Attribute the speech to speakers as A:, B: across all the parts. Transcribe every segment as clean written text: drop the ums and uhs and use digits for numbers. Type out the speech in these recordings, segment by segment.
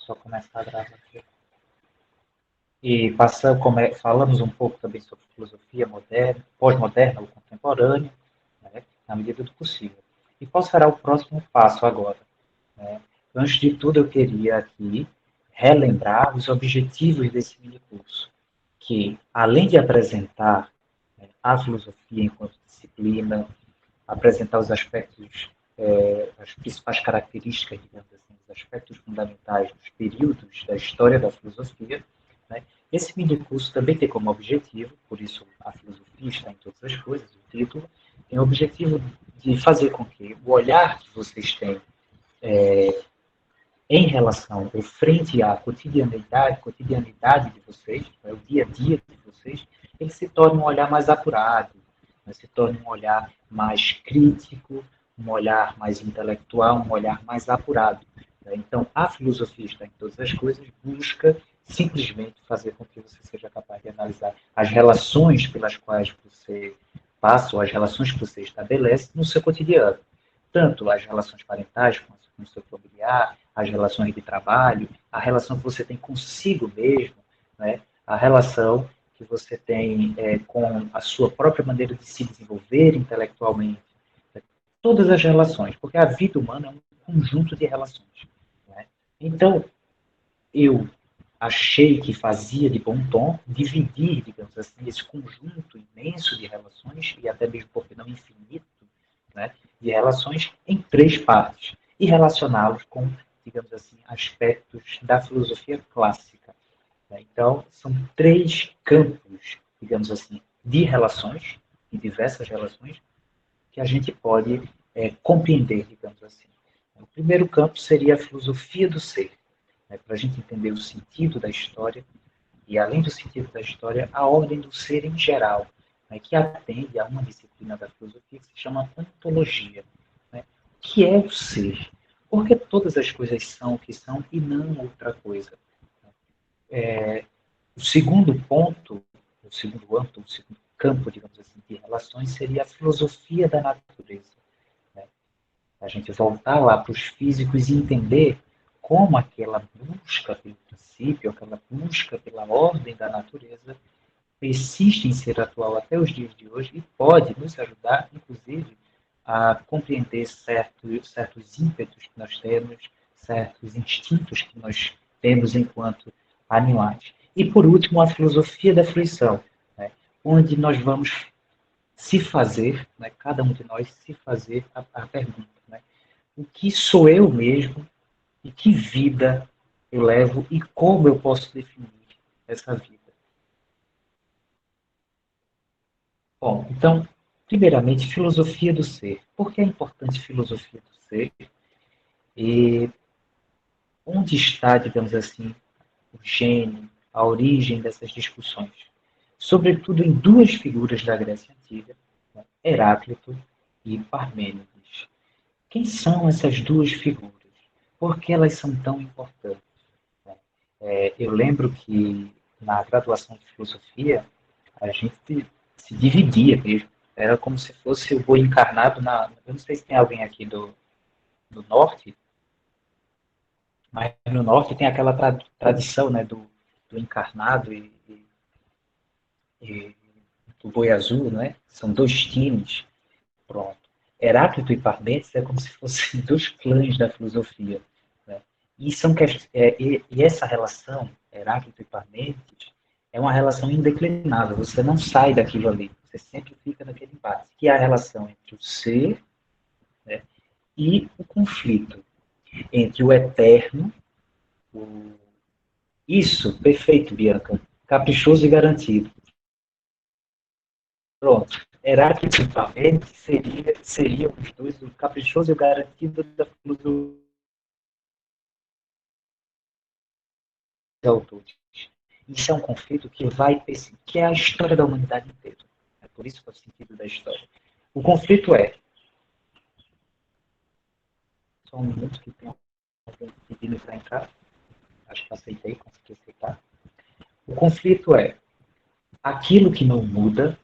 A: Só começar a gravar aqui. E falamos um pouco também sobre filosofia moderna, pós-moderna ou contemporânea, né, na medida do possível. E qual será o próximo passo agora? Né? Antes de tudo, eu queria aqui relembrar os objetivos desse minicurso, que, além de apresentar a filosofia enquanto disciplina, apresentar os aspectos, as principais características, digamos assim, os aspectos fundamentais dos períodos da história da filosofia, né? Esse minicurso também tem como objetivo, por isso a filosofia está em todas as coisas, o título, tem o objetivo de fazer com que o olhar que vocês têm em relação ou frente à cotidianidade de vocês, né, o dia a dia de vocês, ele se torne um olhar mais apurado, né, se torne um olhar mais crítico, um olhar mais intelectual, um olhar mais apurado. Né? Então, a filosofia está em todas as coisas, busca simplesmente fazer com que você seja capaz de analisar as relações pelas quais você passa, ou as relações que você estabelece no seu cotidiano. Tanto as relações parentais com o seu familiar, as relações de trabalho, a relação que você tem consigo mesmo, né? A relação que você tem com a sua própria maneira de se desenvolver intelectualmente. Né? Todas as relações, porque a vida humana é um conjunto de relações. Né? Então, eu achei que fazia de bom tom dividir, digamos assim, esse conjunto imenso de relações, e até mesmo, porque não infinito, né, de relações em três partes, e relacioná-los com, digamos assim, aspectos da filosofia clássica. Né? Então, são três campos, digamos assim, de relações, de diversas relações, que a gente pode compreender, digamos assim. O primeiro campo seria a filosofia do ser, né, para a gente entender o sentido da história e, além do sentido da história, a ordem do ser em geral, né, que atende a uma disciplina da filosofia que se chama ontologia. Né? O que é o ser? Porque todas as coisas são o que são e não outra coisa. O segundo ponto, o segundo âmbito, o segundo campo, digamos assim, de relações seria a filosofia da natureza. Né? A gente voltar lá para os físicos e entender como aquela busca pelo princípio, aquela busca pela ordem da natureza persiste em ser atual até os dias de hoje e pode nos ajudar, inclusive, a compreender certos ímpetos que nós temos, certos instintos que nós temos enquanto animais. E, por último, a filosofia da fruição, né, onde nós vamos se fazer, né, cada um de nós se fazer a pergunta, né, o que sou eu mesmo e que vida eu levo e como eu posso definir essa vida. Bom, então, primeiramente, filosofia do ser. Por que é importante filosofia do ser? E onde está, digamos assim, o gênio, a origem dessas discussões? Sobretudo em duas figuras da Grécia Antiga, né, Heráclito e Parmênides. Quem são essas duas figuras? Por que elas são tão importantes? Eu lembro que na graduação de filosofia, a gente se dividia mesmo. Era como se fosse o boi encarnado na. Eu não sei se tem alguém aqui do norte, mas no norte tem aquela tradição, né, do encarnado e do boi azul, né? São dois times. Pronto. Heráclito e Parmênides é como se fossem dois clãs da filosofia. Né? E essa relação, Heráclito e Parmênides, é uma relação indeclinável. Você não sai daquilo ali. Você sempre fica naquele embate, que é a relação entre o ser, né, e o conflito entre o eterno, o... isso, perfeito, Bianca, caprichoso e garantido. Pronto. Heráclito e Parmênides seriam os dois, o caprichoso e o garantido da filosofia autores. Isso é um conflito que que é a história da humanidade inteira. É por isso que é o sentido da história. O conflito é, só um minuto que tem alguém pedindo para entrar, acho que aceitei, consegui aceitar. O conflito é aquilo que não muda,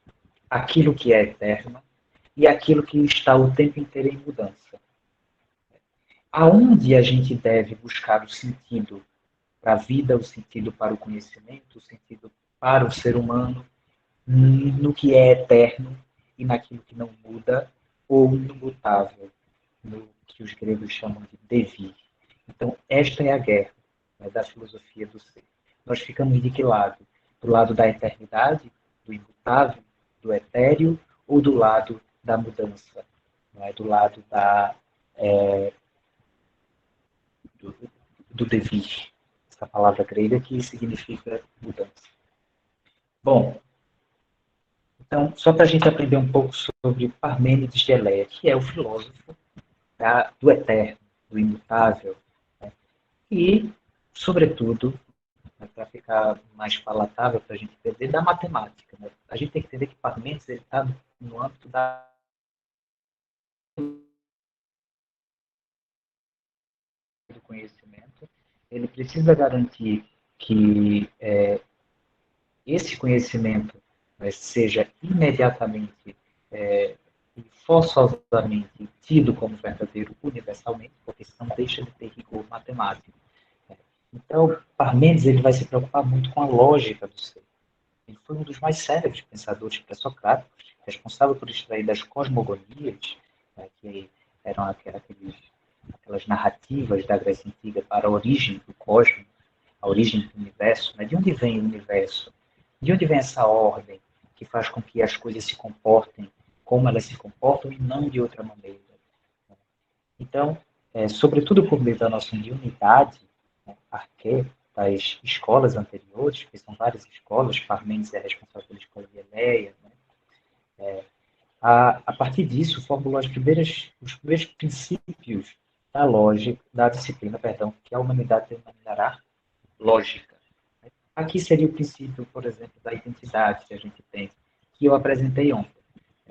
A: aquilo que é eterno e aquilo que está o tempo inteiro em mudança. Aonde a gente deve buscar o sentido para a vida, o sentido para o conhecimento, o sentido para o ser humano, no que é eterno e naquilo que não muda, ou no mutável, no que os gregos chamam de devir. Então, esta é a guerra, né, da filosofia do ser. Nós ficamos de que lado? Do lado da eternidade, do imutável, do etéreo, ou do lado da mudança? Né, do lado do, do devir, essa palavra grega que significa mudança. Bom, então, só para a gente aprender um pouco sobre Parmênides de Eleia, que é o filósofo do eterno, do imutável, né? E, sobretudo, né, para ficar mais palatável para a gente entender, da matemática. Né? A gente tem que entender que Parmênides está no âmbito do conhecimento. Ele precisa garantir que esse conhecimento, né, seja imediatamente e forçosamente tido como verdadeiro universalmente, porque senão deixa de ter rigor matemático. Então, Parmênides ele vai se preocupar muito com a lógica do ser. Ele foi um dos mais célebres pensadores pré-socráticos, responsável por extrair das cosmogonias, né, que eram aquelas narrativas da Grécia Antiga para a origem do cosmos, a origem do universo, né? De onde vem o universo? De onde vem essa ordem que faz com que as coisas se comportem como elas se comportam e não de outra maneira? Então, sobretudo por meio da noção de unidade, né, arqué, das escolas anteriores, que são várias escolas, Parmênides é responsável pela escola de Eleia, né? A partir disso, formulou os primeiros princípios da lógica, da disciplina, perdão, que a humanidade denominará lógica. Aqui seria o princípio, por exemplo, da identidade que a gente tem, que eu apresentei ontem.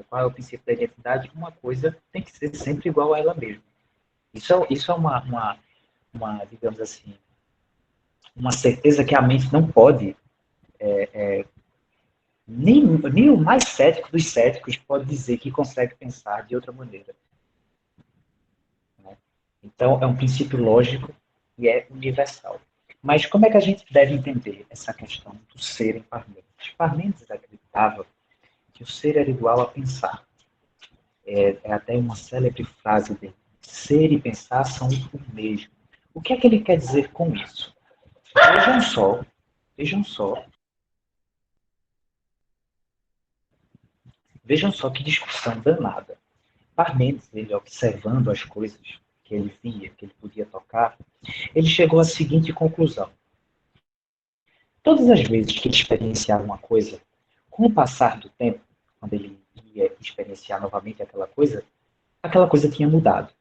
A: Qual é o princípio da identidade? Uma coisa tem que ser sempre igual a ela mesma. Isso é digamos assim, uma certeza que a mente não pode, nem o mais cético dos céticos pode dizer que consegue pensar de outra maneira. Né? Então, é um princípio lógico e é universal. Mas como é que a gente deve entender essa questão do ser em Parmênides? Parmênides acreditava que o ser era igual a pensar. É até uma célebre frase dele: ser e pensar são o mesmo. O que é que ele quer dizer com isso? Vejam só, vejam só, vejam só que discussão danada. Parmênides, ele observando as coisas que ele via, que ele podia tocar, ele chegou à seguinte conclusão: todas as vezes que ele experienciava uma coisa, com o passar do tempo, quando ele ia experienciar novamente aquela coisa tinha mudado.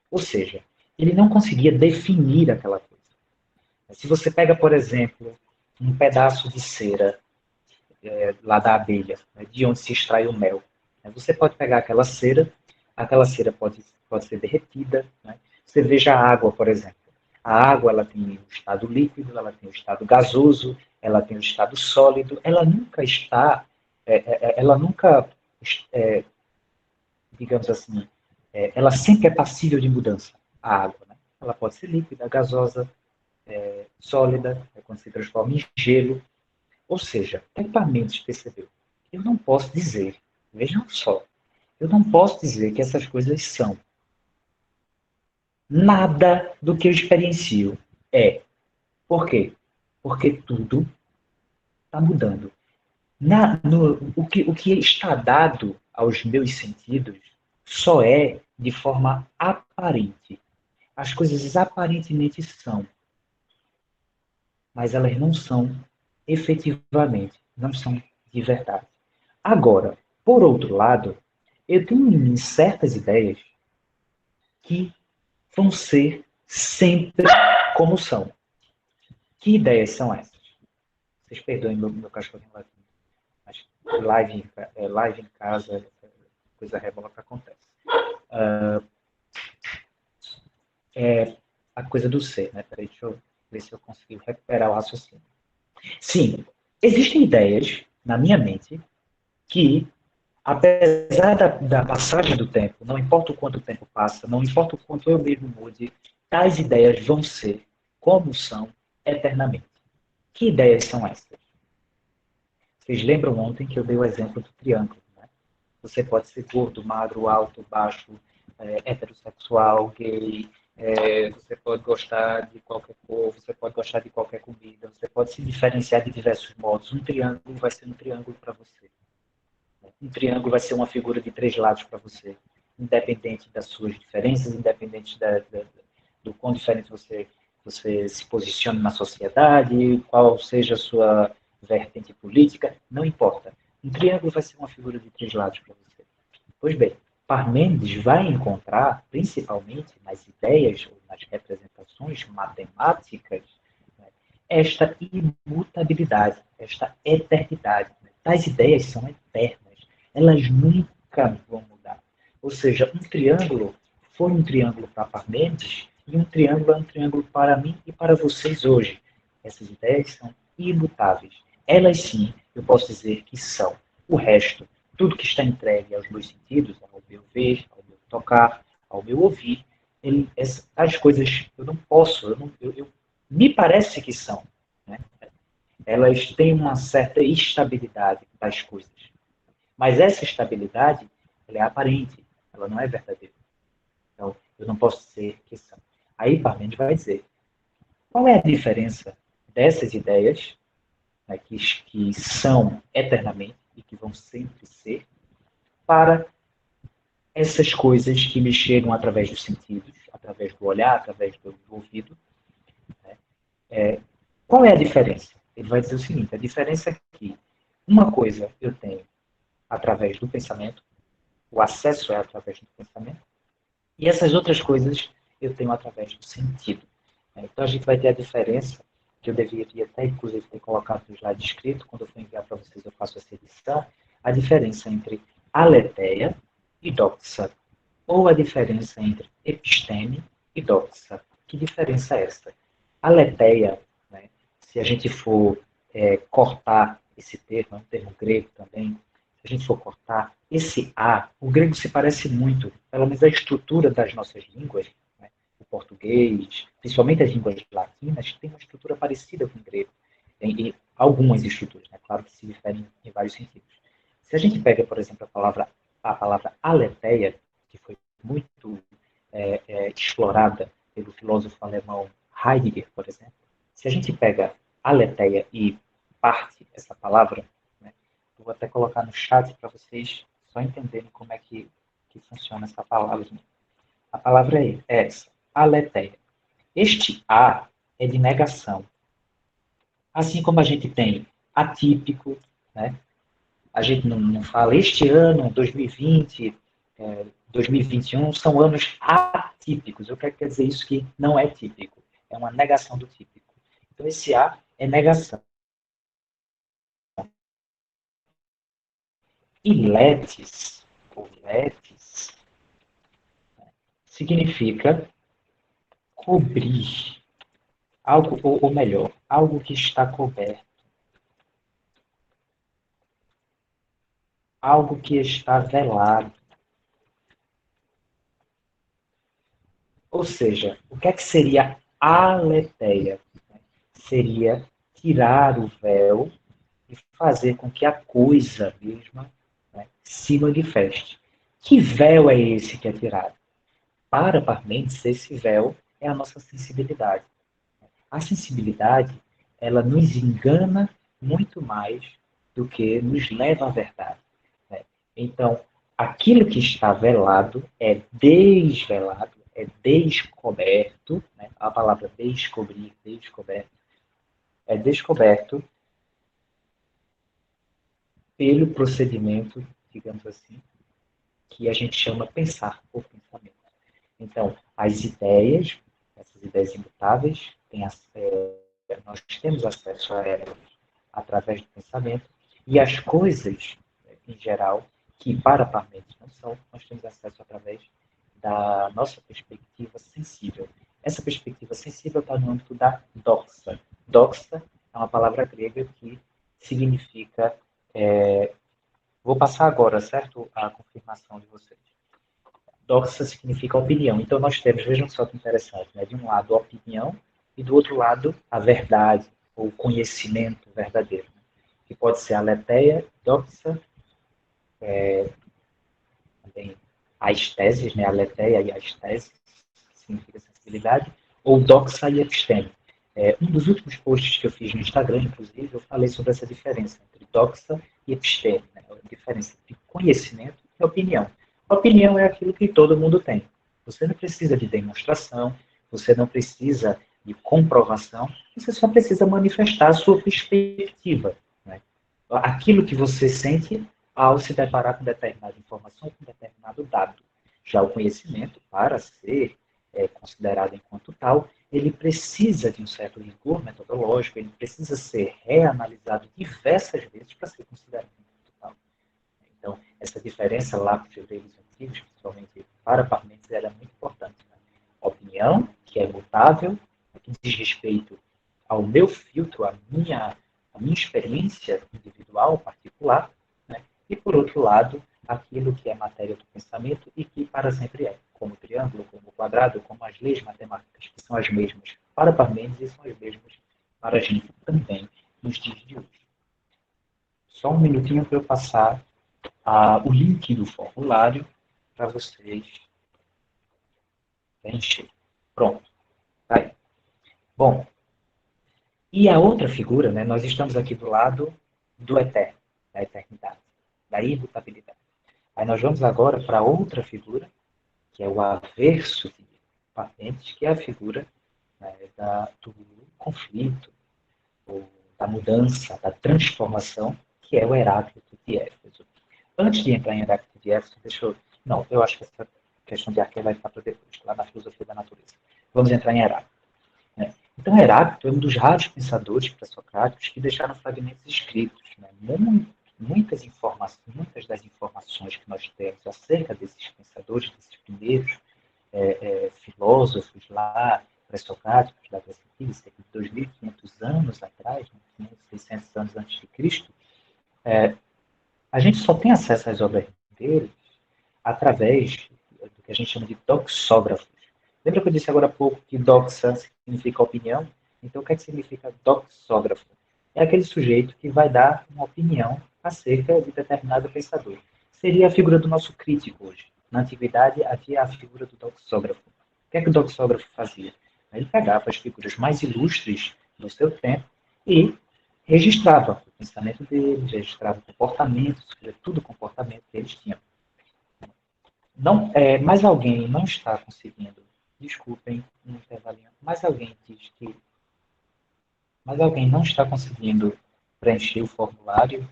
A: Ou seja, ele não conseguia definir aquela coisa. Se você pega, por exemplo, um pedaço de cera lá da abelha, né, de onde se extrai o mel, né, você pode pegar aquela cera pode ser derretida. Né? Você veja a água, por exemplo. A água ela tem o estado líquido, ela tem o estado gasoso, ela tem o estado sólido. Ela nunca, digamos assim, ela sempre é passível de mudança. A água, né? Ela pode ser líquida, gasosa, sólida, quando se transforma em gelo. Ou seja, Parmênides percebeu. Eu não posso dizer, vejam só, eu não posso dizer que essas coisas são. Nada do que eu experiencio é. Por quê? Porque tudo está mudando. O que está dado aos meus sentidos só é de forma aparente. As coisas aparentemente são, mas elas não são efetivamente, não são de verdade. Agora, por outro lado, eu tenho em mim certas ideias que vão ser sempre como são. Que ideias são essas? Vocês perdoem meu cachorrinho latino, mas live em casa, coisa remota acontece. A coisa do ser, né? Peraí, deixa eu ver se eu consigo recuperar o raciocínio. Sim, existem ideias na minha mente que, apesar da passagem do tempo, não importa o quanto o tempo passa, não importa o quanto eu mesmo mude, tais ideias vão ser como são eternamente. Que ideias são essas? Vocês lembram ontem que eu dei o exemplo do triângulo, né? Você pode ser gordo, magro, alto, baixo, heterossexual, gay, você pode gostar de qualquer cor, você pode gostar de qualquer comida, você pode se diferenciar de diversos modos. Um triângulo vai ser um triângulo para você. Um triângulo vai ser uma figura de 3 lados para você, independente das suas diferenças, independente do quão diferente você se posicione na sociedade, qual seja a sua vertente política, não importa. Um triângulo vai ser uma figura de 3 lados para você. Pois bem, Parmênides vai encontrar, principalmente nas ideias ou nas representações matemáticas, né, esta imutabilidade, esta eternidade. Tais ideias são eternas, elas nunca vão mudar. Ou seja, um triângulo foi um triângulo para Parmênides e um triângulo é um triângulo para mim e para vocês hoje. Essas ideias são imutáveis. Elas sim, eu posso dizer que são. O resto, tudo que está entregue aos meus sentidos, ao meu ver, ao meu tocar, ao meu ouvir, as coisas eu não posso, me parece que são. Né? Elas têm uma certa estabilidade das coisas. Mas essa estabilidade, ela é aparente, ela não é verdadeira. Então, eu não posso dizer que são. Aí Parmênides vai dizer, qual é a diferença dessas ideias, né, que são eternamente e que vão sempre ser, para essas coisas que me chegam através dos sentidos, através do olhar, através do ouvido. Né? Qual é a diferença? Ele vai dizer o seguinte, a diferença é que uma coisa eu tenho através do pensamento, o acesso é através do pensamento, e essas outras coisas eu tenho através do sentido. Então a gente vai ter a diferença, que eu deveria até inclusive ter colocado no slide escrito, quando eu for enviar para vocês eu faço essa edição, a diferença entre aletheia e doxa, ou a diferença entre episteme e doxa. Que diferença é essa? Aletheia, né, se a gente for cortar esse termo, é um termo grego também, se a gente for cortar, esse A, o grego se parece muito, pelo menos a estrutura das nossas línguas, né, o português, principalmente as línguas latinas, tem uma estrutura parecida com o grego, em algumas estruturas, né, claro que se diferem em vários sentidos. Se a gente pega, por exemplo, a palavra aletheia, que foi muito explorada pelo filósofo alemão Heidegger, por exemplo, se a gente pega aletheia e parte essa palavra, né, vou até colocar no chat para vocês só entenderem como é que funciona essa palavra. A palavra é essa, aletheia. Este A é de negação. Assim como a gente tem atípico, né? A gente não fala este ano, 2020, 2021, são anos atípicos. O que quer dizer isso que não é típico? É uma negação do típico. Então, esse A é negação. E letes, ou letes, significa cobrir. Algo, ou melhor, algo que está coberto. Algo que está velado. Ou seja, o que é que seria aletheia? Seria tirar o véu e fazer com que a coisa mesma, né, se manifeste. Que véu é esse que é tirado? Para Parmênides, esse véu é a nossa sensibilidade. A sensibilidade, ela nos engana muito mais do que nos leva à verdade. Né? Então, aquilo que está velado é desvelado, é descoberto, né? A palavra descobrir, descoberto, é descoberto pelo procedimento, digamos assim, que a gente chama pensar por pensamento. Então, as ideias, essas ideias imutáveis, nós temos acesso a elas através do pensamento, e as coisas, em geral, que para Parmênides não são, nós temos acesso através da nossa perspectiva sensível. Essa perspectiva sensível está no âmbito da doxa. Doxa é uma palavra grega que significa. Vou passar agora, certo? A confirmação de vocês. Doxa significa opinião. Então, nós temos, vejam só que interessante, né? De um lado, opinião, e do outro lado, a verdade, ou o conhecimento verdadeiro, né? Que pode ser a aletheia, doxa, também as teses, né? A aletheia e as teses, que significa sensibilidade, ou doxa e episteme. Um dos últimos posts que eu fiz no Instagram, inclusive, eu falei sobre essa diferença entre doxa e episteme, né? A diferença entre conhecimento e opinião. Opinião é aquilo que todo mundo tem. Você não precisa de demonstração, você não precisa de comprovação, você só precisa manifestar a sua perspectiva, né? Aquilo que você sente ao se deparar com determinada informação, com determinado dado. Já o conhecimento, para ser considerado enquanto tal, ele precisa de um certo rigor metodológico, ele precisa ser reanalisado diversas vezes para ser considerado enquanto tal. Então, essa diferença lá para os judeus antigos, principalmente para Parmênides, era muito importante. Né? A opinião, que é mutável, que diz respeito ao meu filtro, à minha experiência individual, particular, né? E, por outro lado, aquilo que é matéria do pensamento e que para sempre é, como o triângulo, como o quadrado, como as leis matemáticas, que são as mesmas para Parmênides e são as mesmas para a gente também nos dias de hoje. Só um minutinho para eu passar o link do formulário para vocês preencher. Pronto. Tá aí. Bom, e a outra figura, né, nós estamos aqui do lado do eterno, da eternidade, da imutabilidade. Aí nós vamos agora para outra figura, que é o averso de Parmênides, que é a figura, né, do conflito, ou da mudança, da transformação, que é o Heráclito de Éfeso. Antes de entrar em Heráclito de Éfeso, deixa eu... Não, eu acho que essa questão de Arqueu vai ficar para depois, lá na filosofia da natureza. Vamos entrar em Heráclito. Né? Então, Heráclito é um dos raros pensadores pré-socráticos que deixaram fragmentos escritos. Né? Muitas das informações que nós temos acerca desses pensadores, desses primeiros filósofos lá, pré-socráticos, da Grécia Antiga, cerca de 2.500 anos atrás, né? 600 anos antes de Cristo, a gente só tem acesso às obras deles através do que a gente chama de doxógrafos. Lembra que eu disse agora há pouco que doxa significa opinião? Então, o que é que significa doxógrafo? É aquele sujeito que vai dar uma opinião acerca de determinado pensador. Seria a figura do nosso crítico hoje. Na antiguidade, havia a figura do doxógrafo. O que é que o doxógrafo fazia? Ele pegava as figuras mais ilustres do seu tempo e registrava o pensamento deles, registrava o comportamento, tudo o comportamento que eles tinham. Não, mas alguém não está conseguindo. Desculpem, um intervalinho. Mas alguém diz que. Mas alguém não está conseguindo preencher o formulário.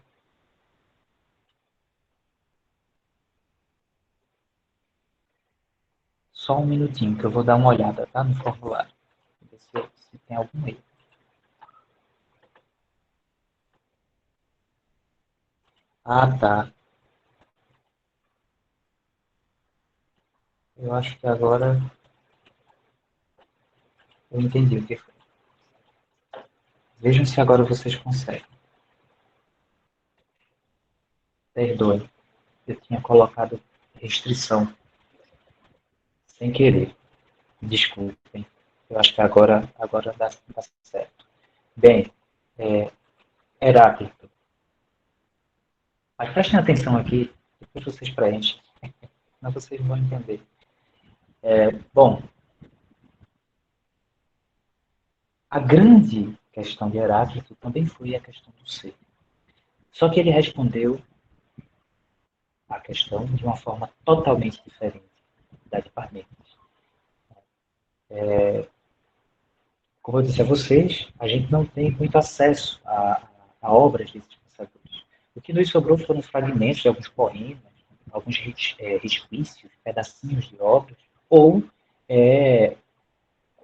A: Só um minutinho que eu vou dar uma olhada, tá? No formulário. Ver se tem algum erro. Ah, tá. Eu acho que agora eu entendi o que foi. Vejam se agora vocês conseguem. Perdoem. Eu tinha colocado restrição sem querer. Desculpem. Eu acho que agora dá certo. Bem, Heráclito. Mas prestem atenção aqui, depois vocês preenchem, senão vocês vão entender. Bom, a grande questão de Heráclito também foi a questão do ser. Só que ele respondeu a questão de uma forma totalmente diferente da de Parmênides. Como eu disse a vocês, a gente não tem muito acesso a obras desses pensadores. O que nos sobrou foram fragmentos de alguns poemas, alguns resquícios, pedacinhos de obras, ou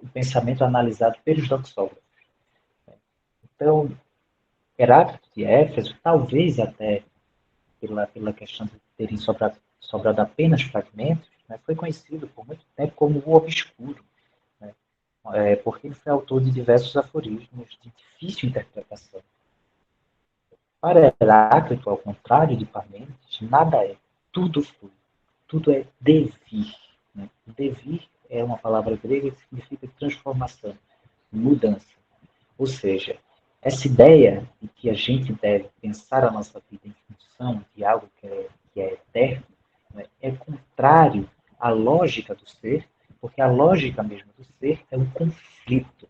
A: o pensamento analisado pelos doxógrafos. Então, Heráclito de Éfeso, talvez até pela questão de terem sobrado apenas fragmentos, né, foi conhecido por muito tempo como o Obscuro, né, porque ele foi autor de diversos aforismos de difícil interpretação. Para Heráclito, ao contrário de Parmênides, nada é, tudo flui, tudo é devir. Né? Devir é uma palavra grega que significa transformação. mudança. Ou seja, essa ideia de que a gente deve pensar a nossa vida em função de algo que é eterno, né, é contrário à lógica do ser, porque a lógica mesmo do ser é o conflito.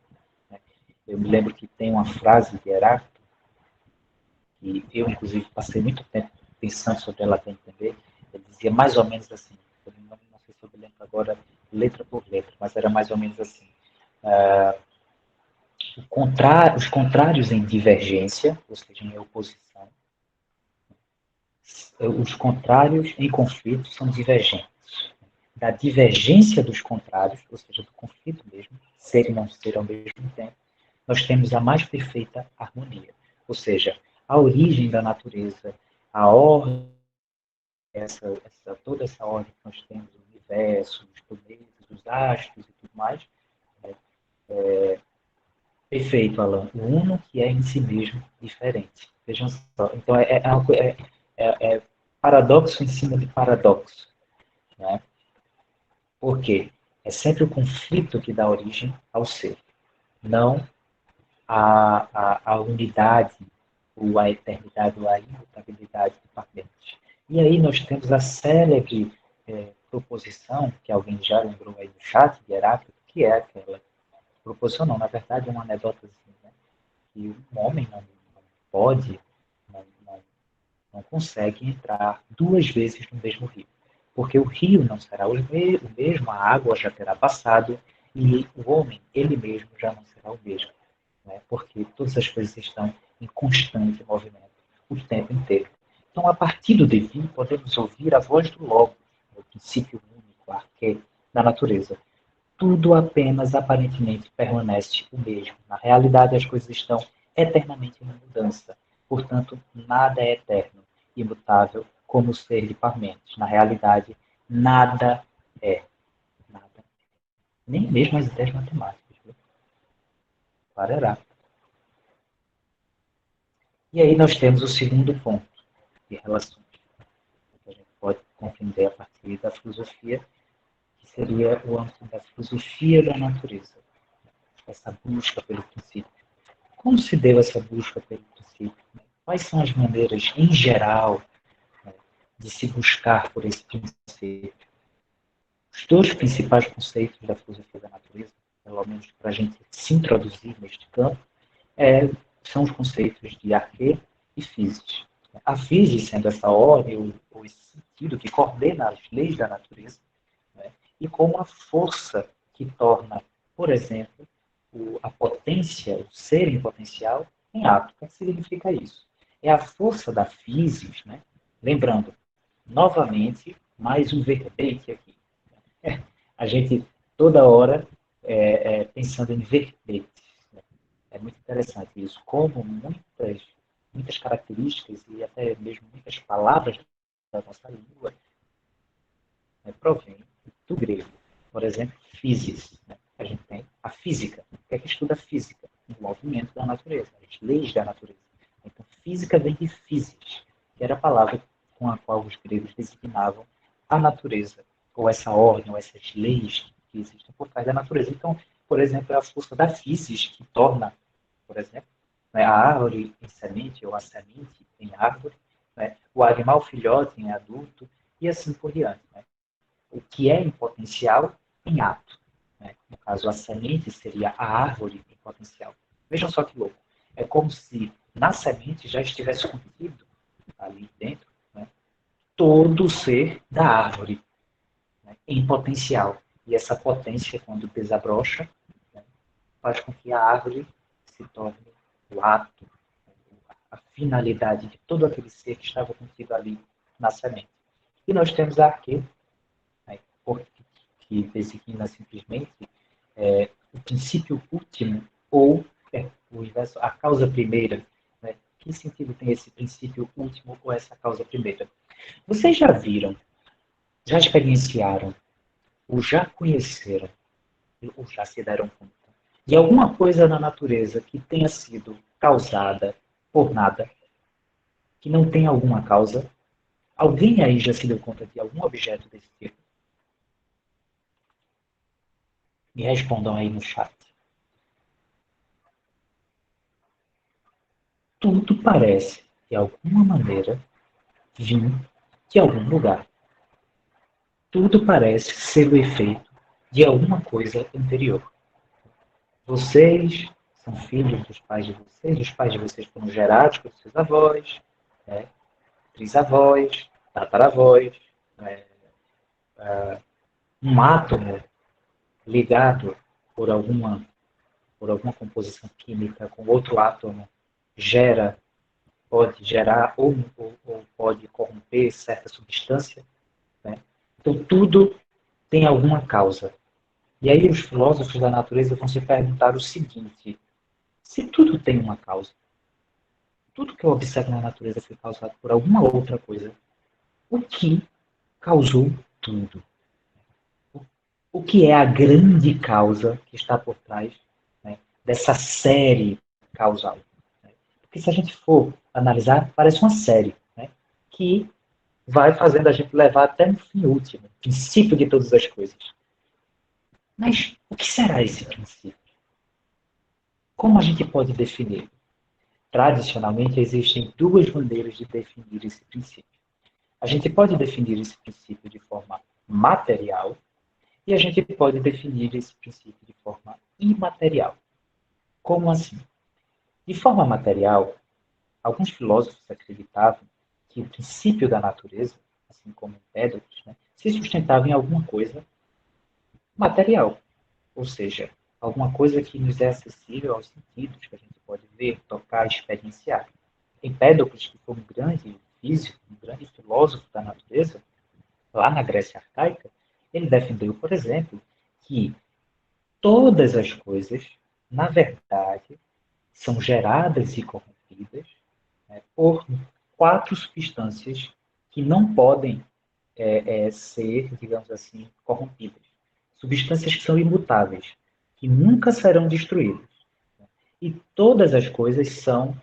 A: Né? Eu me lembro que tem uma frase de Heráclito, que eu, inclusive, passei muito tempo pensando sobre ela para entender. Ele dizia mais ou menos assim, eu não sei se eu me lembro agora letra por letra, mas era mais ou menos assim. Os contrários em divergência, ou seja, em oposição, os contrários em conflito são divergentes. Da divergência dos contrários, ou seja, do conflito mesmo, ser e não ser ao mesmo tempo, nós temos a mais perfeita harmonia. Ou seja, a origem da natureza, a ordem, toda essa ordem que nós temos, o universo, os planetas, os astros e tudo mais, perfeito, Alan. O uno que é em si mesmo diferente. Vejam só. Então, é paradoxo em cima de paradoxo. Né? Por quê? É sempre o conflito que dá origem ao ser, não a unidade, ou a eternidade, ou a imutabilidade do Parmênides. E aí nós temos a célebre proposição, que alguém já lembrou aí no chat, de Heráclito, que é aquela proposição, não, na verdade é uma anedota assim, né? Que um homem não pode, não, não, não consegue entrar duas vezes no mesmo rio. Porque o rio não será o mesmo, a água já terá passado, e o homem, ele mesmo, já não será o mesmo. Né? Porque todas as coisas estão em constante movimento o tempo inteiro. Então, a partir do devir, podemos ouvir a voz do Logos, o princípio único, arquê, da natureza. Tudo apenas aparentemente permanece o mesmo. Na realidade, as coisas estão eternamente em mudança. Portanto, nada é eterno, imutável, como o ser de Parmênides. Na realidade, nada é. Nada. Nem mesmo as ideias matemáticas. Viu? Parará. E aí nós temos o segundo ponto de relações, que a gente pode compreender a partir da filosofia, que seria o âmbito da filosofia da natureza. Essa busca pelo princípio. Como se deu essa busca pelo princípio? Quais são as maneiras, em geral, de se buscar por esse princípio? Os dois principais conceitos da filosofia da natureza, pelo menos para a gente se introduzir neste campo, são os conceitos de arquê e physis. A physis sendo essa ordem, ou esse sentido que coordena as leis da natureza, né? E como a força que torna, por exemplo, a potência, o ser em potencial, em ato. O que significa isso? É a força da physis, né? Lembrando, novamente, mais um verbete aqui. A gente, toda hora, pensando em verbetes. Né? É muito interessante isso, como muitas características e até mesmo muitas palavras da nossa língua provém do grego. Por exemplo, physis. Né? A gente tem a física. O que é que estuda a física? O movimento da natureza, as leis da natureza. Então, física vem de physis, que era a palavra com a qual os gregos designavam a natureza, ou essa ordem, ou essas leis que existem por trás da natureza. Então, por exemplo, é a força da physis que torna, por exemplo, né, a árvore em semente, ou a semente em árvore, né, o animal filhote em adulto, e assim por diante. Né? O que é em potencial em ato. Né? No caso, a semente seria a árvore em potencial. Vejam só que louco. É como se na semente já estivesse contido ali dentro, né, todo o ser da árvore, né, em potencial. E essa potência, quando desabrocha, né, faz com que a árvore se torne o ato, a finalidade de todo aquele ser que estava contido ali na semente. E nós temos a arquê, né, que designa simplesmente o princípio último ou o inverso, a causa primeira. Né? Que sentido tem esse princípio último ou essa causa primeira? Vocês já viram, já experienciaram, ou já conheceram, ou já se deram conta de alguma coisa na natureza que tenha sido causada por nada, que não tem alguma causa? Alguém aí já se deu conta de algum objeto desse tipo? Me respondam aí no chat. tudo parece, de alguma maneira, vir de algum lugar. Tudo parece ser o efeito de alguma coisa anterior. Vocês são filhos dos pais de vocês, os pais de vocês foram gerados pelos seus avós, né? Trisavós, tataravós, né? Um átomo ligado por alguma composição química com outro átomo pode gerar ou pode corromper certa substância, né? Então tudo tem alguma causa. E aí os filósofos da natureza vão se perguntar o seguinte: se tudo tem uma causa, tudo que eu observo na natureza foi causado por alguma outra coisa, o que causou tudo? O que é a grande causa que está por trás, né, dessa série causal? Porque se a gente for analisar, parece uma série, né, que vai fazendo a gente levar até no fim último, princípio de todas as coisas. Mas o que será esse princípio? Como a gente pode definir? Tradicionalmente, existem duas maneiras de definir esse princípio. A gente pode definir esse princípio de forma material e a gente pode definir esse princípio de forma imaterial. Como assim? De forma material, alguns filósofos acreditavam que o princípio da natureza, assim como Empédocles, né, se sustentava em alguma coisa material, ou seja, alguma coisa que nos é acessível aos sentidos, que a gente pode ver, tocar, experienciar. Empédocles, que foi um grande físico, um grande filósofo da natureza, lá na Grécia arcaica, ele defendeu, por exemplo, que todas as coisas, na verdade, são geradas e corrompidas, né, por quatro substâncias que não podem ser, digamos assim, corrompidas. Substâncias que são imutáveis, que nunca serão destruídas. E todas as coisas são,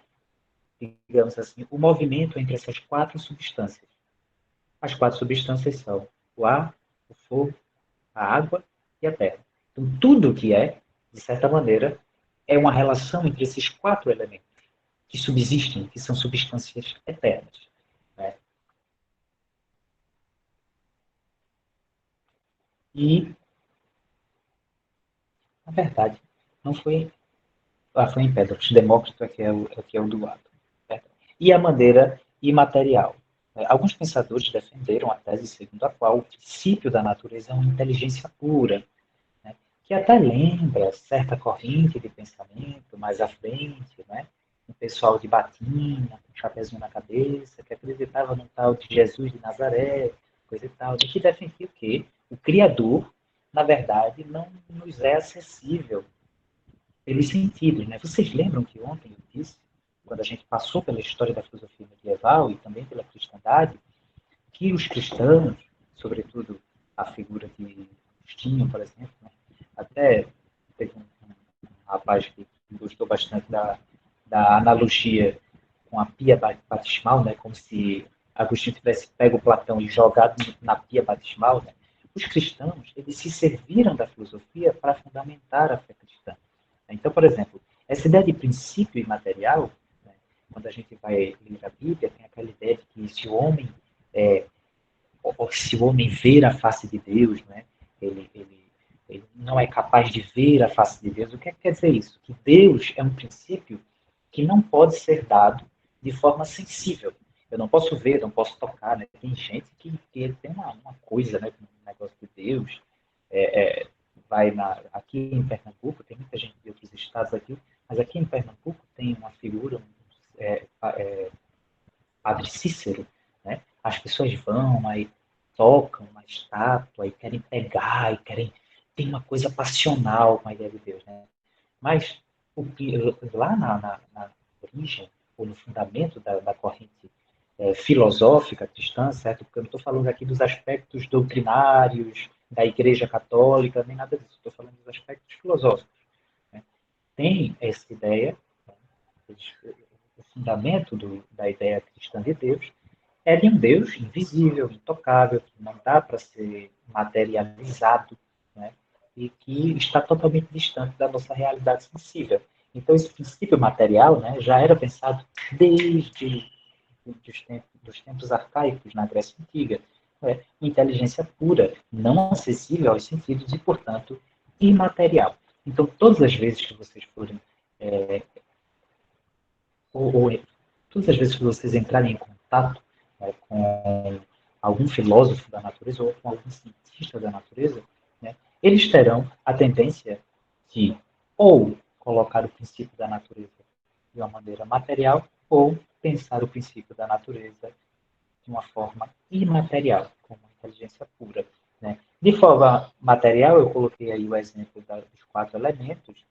A: digamos assim, o movimento entre essas quatro substâncias. As quatro substâncias são o ar, o fogo, a água e a terra. Então, tudo que é, de certa maneira, é uma relação entre esses quatro elementos que subsistem, que são substâncias eternas. Né? E, na verdade, não foi. Foi em Empédocles, Demócrito é que é o do átomo. Né? E a maneira imaterial. Alguns pensadores defenderam a tese segundo a qual o princípio da natureza é uma inteligência pura, né? Que até lembra certa corrente de pensamento mais à frente, né? Um pessoal de batina, com um chapéuzinho na cabeça, que acreditava no tal de Jesus de Nazaré, coisa e tal, e que defendia o quê? O Criador, na verdade, não nos é acessível pelos sentidos. Né? Vocês lembram que ontem eu disse, quando a gente passou pela história da filosofia medieval e também pela cristandade, que os cristãos, sobretudo a figura de Agostinho, por exemplo, né? Até teve um rapaz que gostou bastante da analogia com a pia batismal, né? Como se Agostinho tivesse pego Platão e jogado na pia batismal. Né? Os cristãos, eles se serviram da filosofia para fundamentar a fé cristã. Então, por exemplo, essa ideia de princípio imaterial, né? Quando a gente vai ler a Bíblia, tem aquela ideia de que se o homem ver a face de Deus, né? Ele não é capaz de ver a face de Deus. O que quer dizer isso? Que Deus é um princípio que não pode ser dado de forma sensível. Eu não posso ver, não posso tocar. Né? Tem gente que tem uma coisa, né, com o negócio de Deus. Aqui em Pernambuco, tem muita gente de outros estados aqui, mas aqui em Pernambuco tem uma figura, Padre Cícero, né? As pessoas vão, aí tocam uma estátua, e querem pegar, e querem. Tem uma coisa passional com a ideia de Deus, né? Mas lá na origem, ou no fundamento da corrente filosófica cristã, certo? Porque eu não estou falando aqui dos aspectos doutrinários da Igreja Católica, nem nada disso. Estou falando dos aspectos filosóficos. Né? Tem essa ideia, né? O fundamento da ideia cristã de Deus é de um Deus invisível, intocável, que não dá para ser materializado, né? E que está totalmente distante da nossa realidade sensível. Então, esse princípio material, né, já era pensado desde dos tempos arcaicos na Grécia Antiga. É inteligência pura, não acessível aos sentidos e, portanto, imaterial. Então, todas as vezes que vocês forem, ou todas as vezes que vocês entrarem em contato, né, com algum filósofo da natureza ou com algum cientista da natureza, né, eles terão a tendência de ou colocar o princípio da natureza de uma maneira material ou pensar o princípio da natureza de uma forma imaterial, como inteligência pura. Né? De forma material, eu coloquei aí o exemplo dos 4 elementos,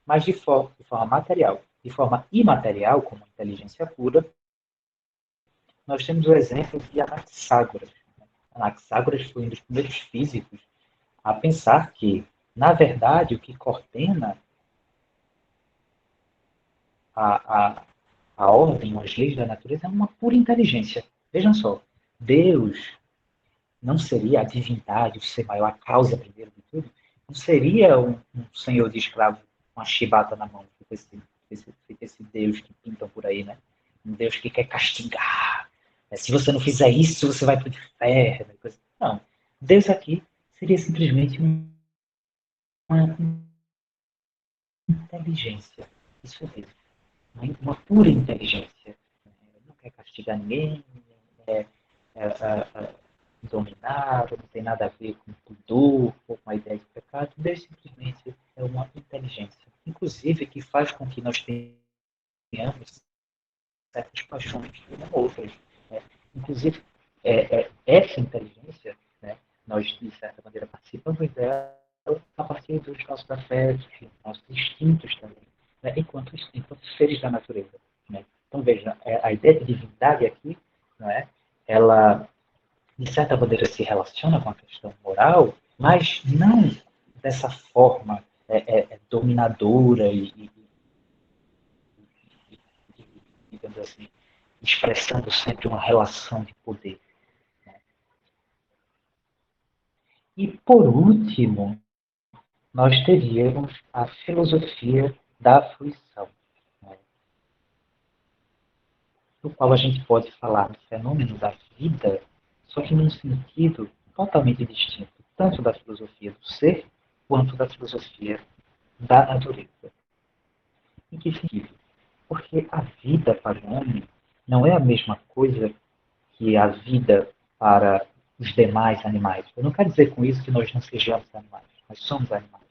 A: mas de forma material. De forma imaterial, como inteligência pura, nós temos o exemplo de Anaxágoras. Anaxágoras foi um dos primeiros físicos a pensar que, na verdade, o que coordena a, a, a ordem, as leis da natureza, é uma pura inteligência. Vejam só, Deus não seria a divindade, o ser maior, a causa primeiro de tudo, não seria um senhor de escravo com a chibata na mão, esse Deus que pintam por aí, né? Um Deus que quer castigar. Se você não fizer isso, você vai para o inferno. Não. Deus aqui seria simplesmente uma inteligência. Isso é Deus. Uma pura inteligência. Não quer castigar ninguém, é, é, é, dominar, não tem nada a ver com pudor ou com a ideia de pecado. Deus simplesmente é uma inteligência. Inclusive, que faz com que nós tenhamos certas paixões e não outras. Né? Inclusive, essa inteligência, né, nós, de certa maneira, participamos dela a partir dos nossos afetos, nossos instintos também, né, enquanto seres da natureza. Né? Então, veja, a ideia de divindade aqui, não é? Ela, de certa maneira, se relaciona com a questão moral, mas não dessa forma dominadora digamos assim, expressando sempre uma relação de poder. E, por último, nós teríamos a filosofia da fruição, né, no qual a gente pode falar do fenômeno da vida, só que num sentido totalmente distinto, tanto da filosofia do ser, quanto da filosofia da natureza. Em que sentido? Porque a vida para o homem não é a mesma coisa que a vida para os demais animais. Eu não quero dizer com isso que nós não sejamos animais. Nós somos animais.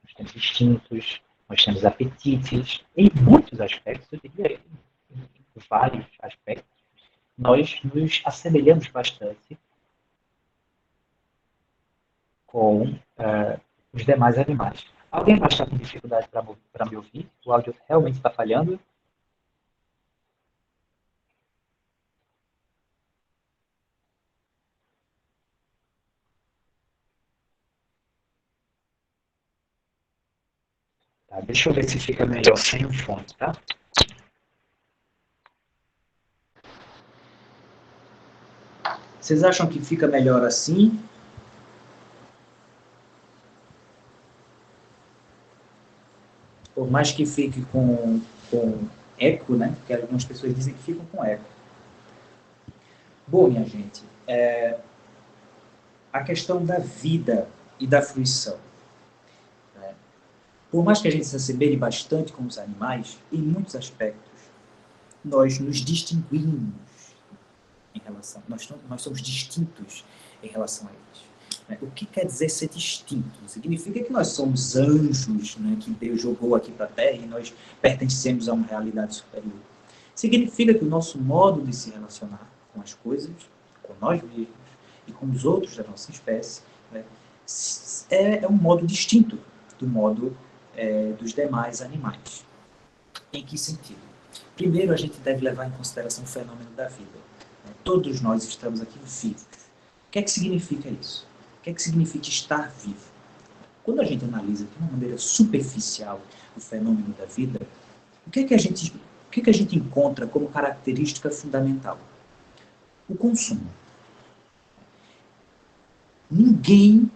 A: Nós temos instintos, nós temos apetites. Em muitos aspectos, eu diria, em vários aspectos, nós nos assemelhamos bastante com os demais animais. Alguém vai estar com dificuldade para me ouvir? O áudio realmente está falhando? Tá, deixa eu ver se fica melhor sem o fone, tá? Vocês acham que fica melhor assim? Por mais que fique com eco, né? Porque algumas pessoas dizem que ficam com eco. Bom, minha gente, a questão da vida e da fruição. Né? Por mais que a gente se assemelhe bastante com os animais, em muitos aspectos, nós nos distinguimos em relação, nós somos distintos em relação a eles. Né? O que quer dizer ser distinto? Significa que nós somos anjos, né, que Deus jogou aqui para a Terra e nós pertencemos a uma realidade superior. Significa que o nosso modo de se relacionar com as coisas, com nós mesmos e com os outros da nossa espécie, né, é um modo distinto do modo dos demais animais. Em que sentido? Primeiro, a gente deve levar em consideração o fenômeno da vida. Todos nós estamos aqui vivos. O que é que significa isso? O que é que significa estar vivo? Quando a gente analisa de uma maneira superficial o fenômeno da vida, o que é que a gente encontra como característica fundamental? O consumo. Ninguém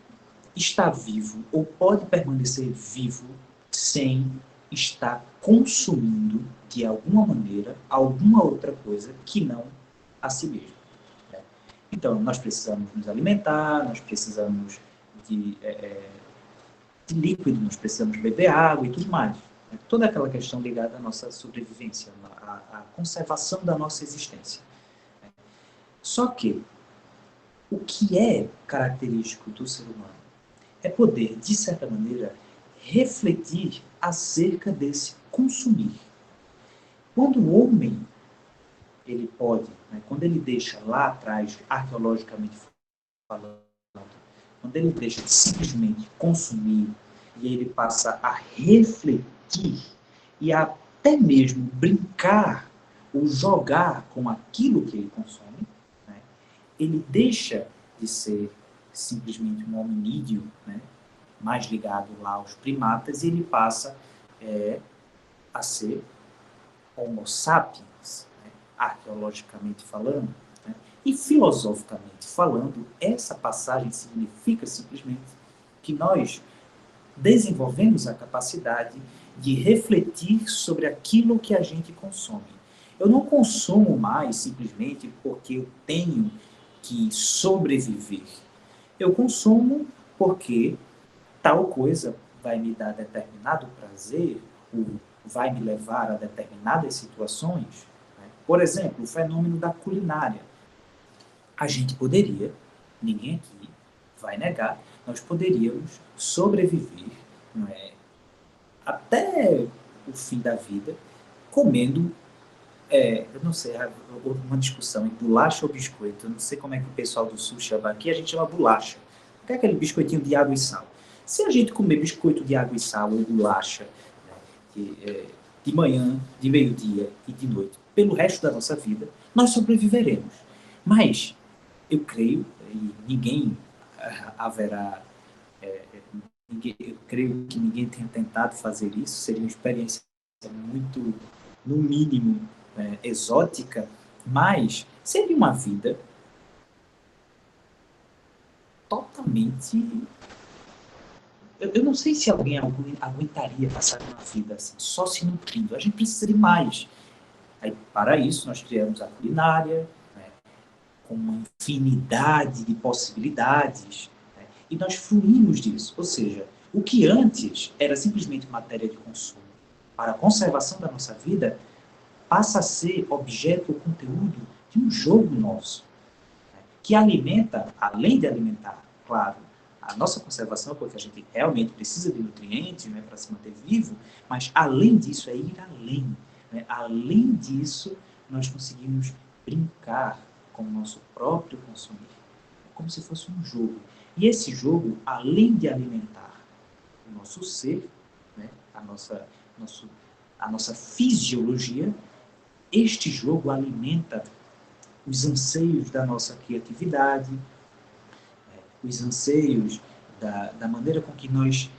A: está vivo ou pode permanecer vivo sem
B: está consumindo, de alguma maneira, alguma outra coisa que não a si mesmo. Né? Então, nós precisamos nos alimentar, nós precisamos de líquido, nós precisamos beber água e tudo mais. Né? Toda aquela questão ligada à nossa sobrevivência, à conservação da nossa existência. Só que o que é característico do ser humano é poder, de certa maneira, refletir acerca desse consumir. Quando o homem, ele pode, né, quando ele deixa lá atrás, arqueologicamente falando, quando ele deixa de simplesmente consumir e ele passa a refletir e até mesmo brincar ou jogar com aquilo que ele consome, né, ele deixa de ser simplesmente um hominídeo, né, mais ligado lá aos primatas, e ele passa a ser Homo sapiens, né, arqueologicamente falando, né, e filosoficamente falando, essa passagem significa simplesmente que nós desenvolvemos a capacidade de refletir sobre aquilo que a gente consome. Eu não consumo mais simplesmente porque eu tenho que sobreviver. Eu consumo porque tal coisa vai me dar determinado prazer, ou vai me levar a determinadas situações. Né? Por exemplo, o fenômeno da culinária. A gente poderia, ninguém aqui vai negar, nós poderíamos sobreviver, não é, até o fim da vida comendo, eu não sei, houve uma discussão em bolacha ou biscoito, eu não sei como é que o pessoal do sul chama aqui, a gente chama bolacha, que é aquele biscoitinho de água e sal. Se a gente comer biscoito de água e sal ou bolacha, né, de manhã, de meio-dia e de noite, pelo resto da nossa vida, nós sobreviveremos. Mas eu creio, e ninguém haverá, eu creio que ninguém tenha tentado fazer isso, seria uma experiência muito, no mínimo, exótica, mas seria uma vida totalmente. Eu não sei se alguém aguentaria passar uma vida assim, só se nutrindo. A gente precisa de mais. Aí, para isso, nós criamos a culinária, né, com uma infinidade de possibilidades, né, e nós fruímos disso. Ou seja, o que antes era simplesmente matéria de consumo para a conservação da nossa vida, passa a ser objeto ou conteúdo de um jogo nosso, né, que alimenta, além de alimentar, claro, a nossa conservação, porque a gente realmente precisa de nutrientes, né, para se manter vivo, mas além disso é ir além. Né? Além disso, nós conseguimos brincar com o nosso próprio consumir, como se fosse um jogo. E esse jogo, além de alimentar o nosso ser, né, a nossa fisiologia, este jogo alimenta os anseios da nossa criatividade, os anseios da maneira com que nós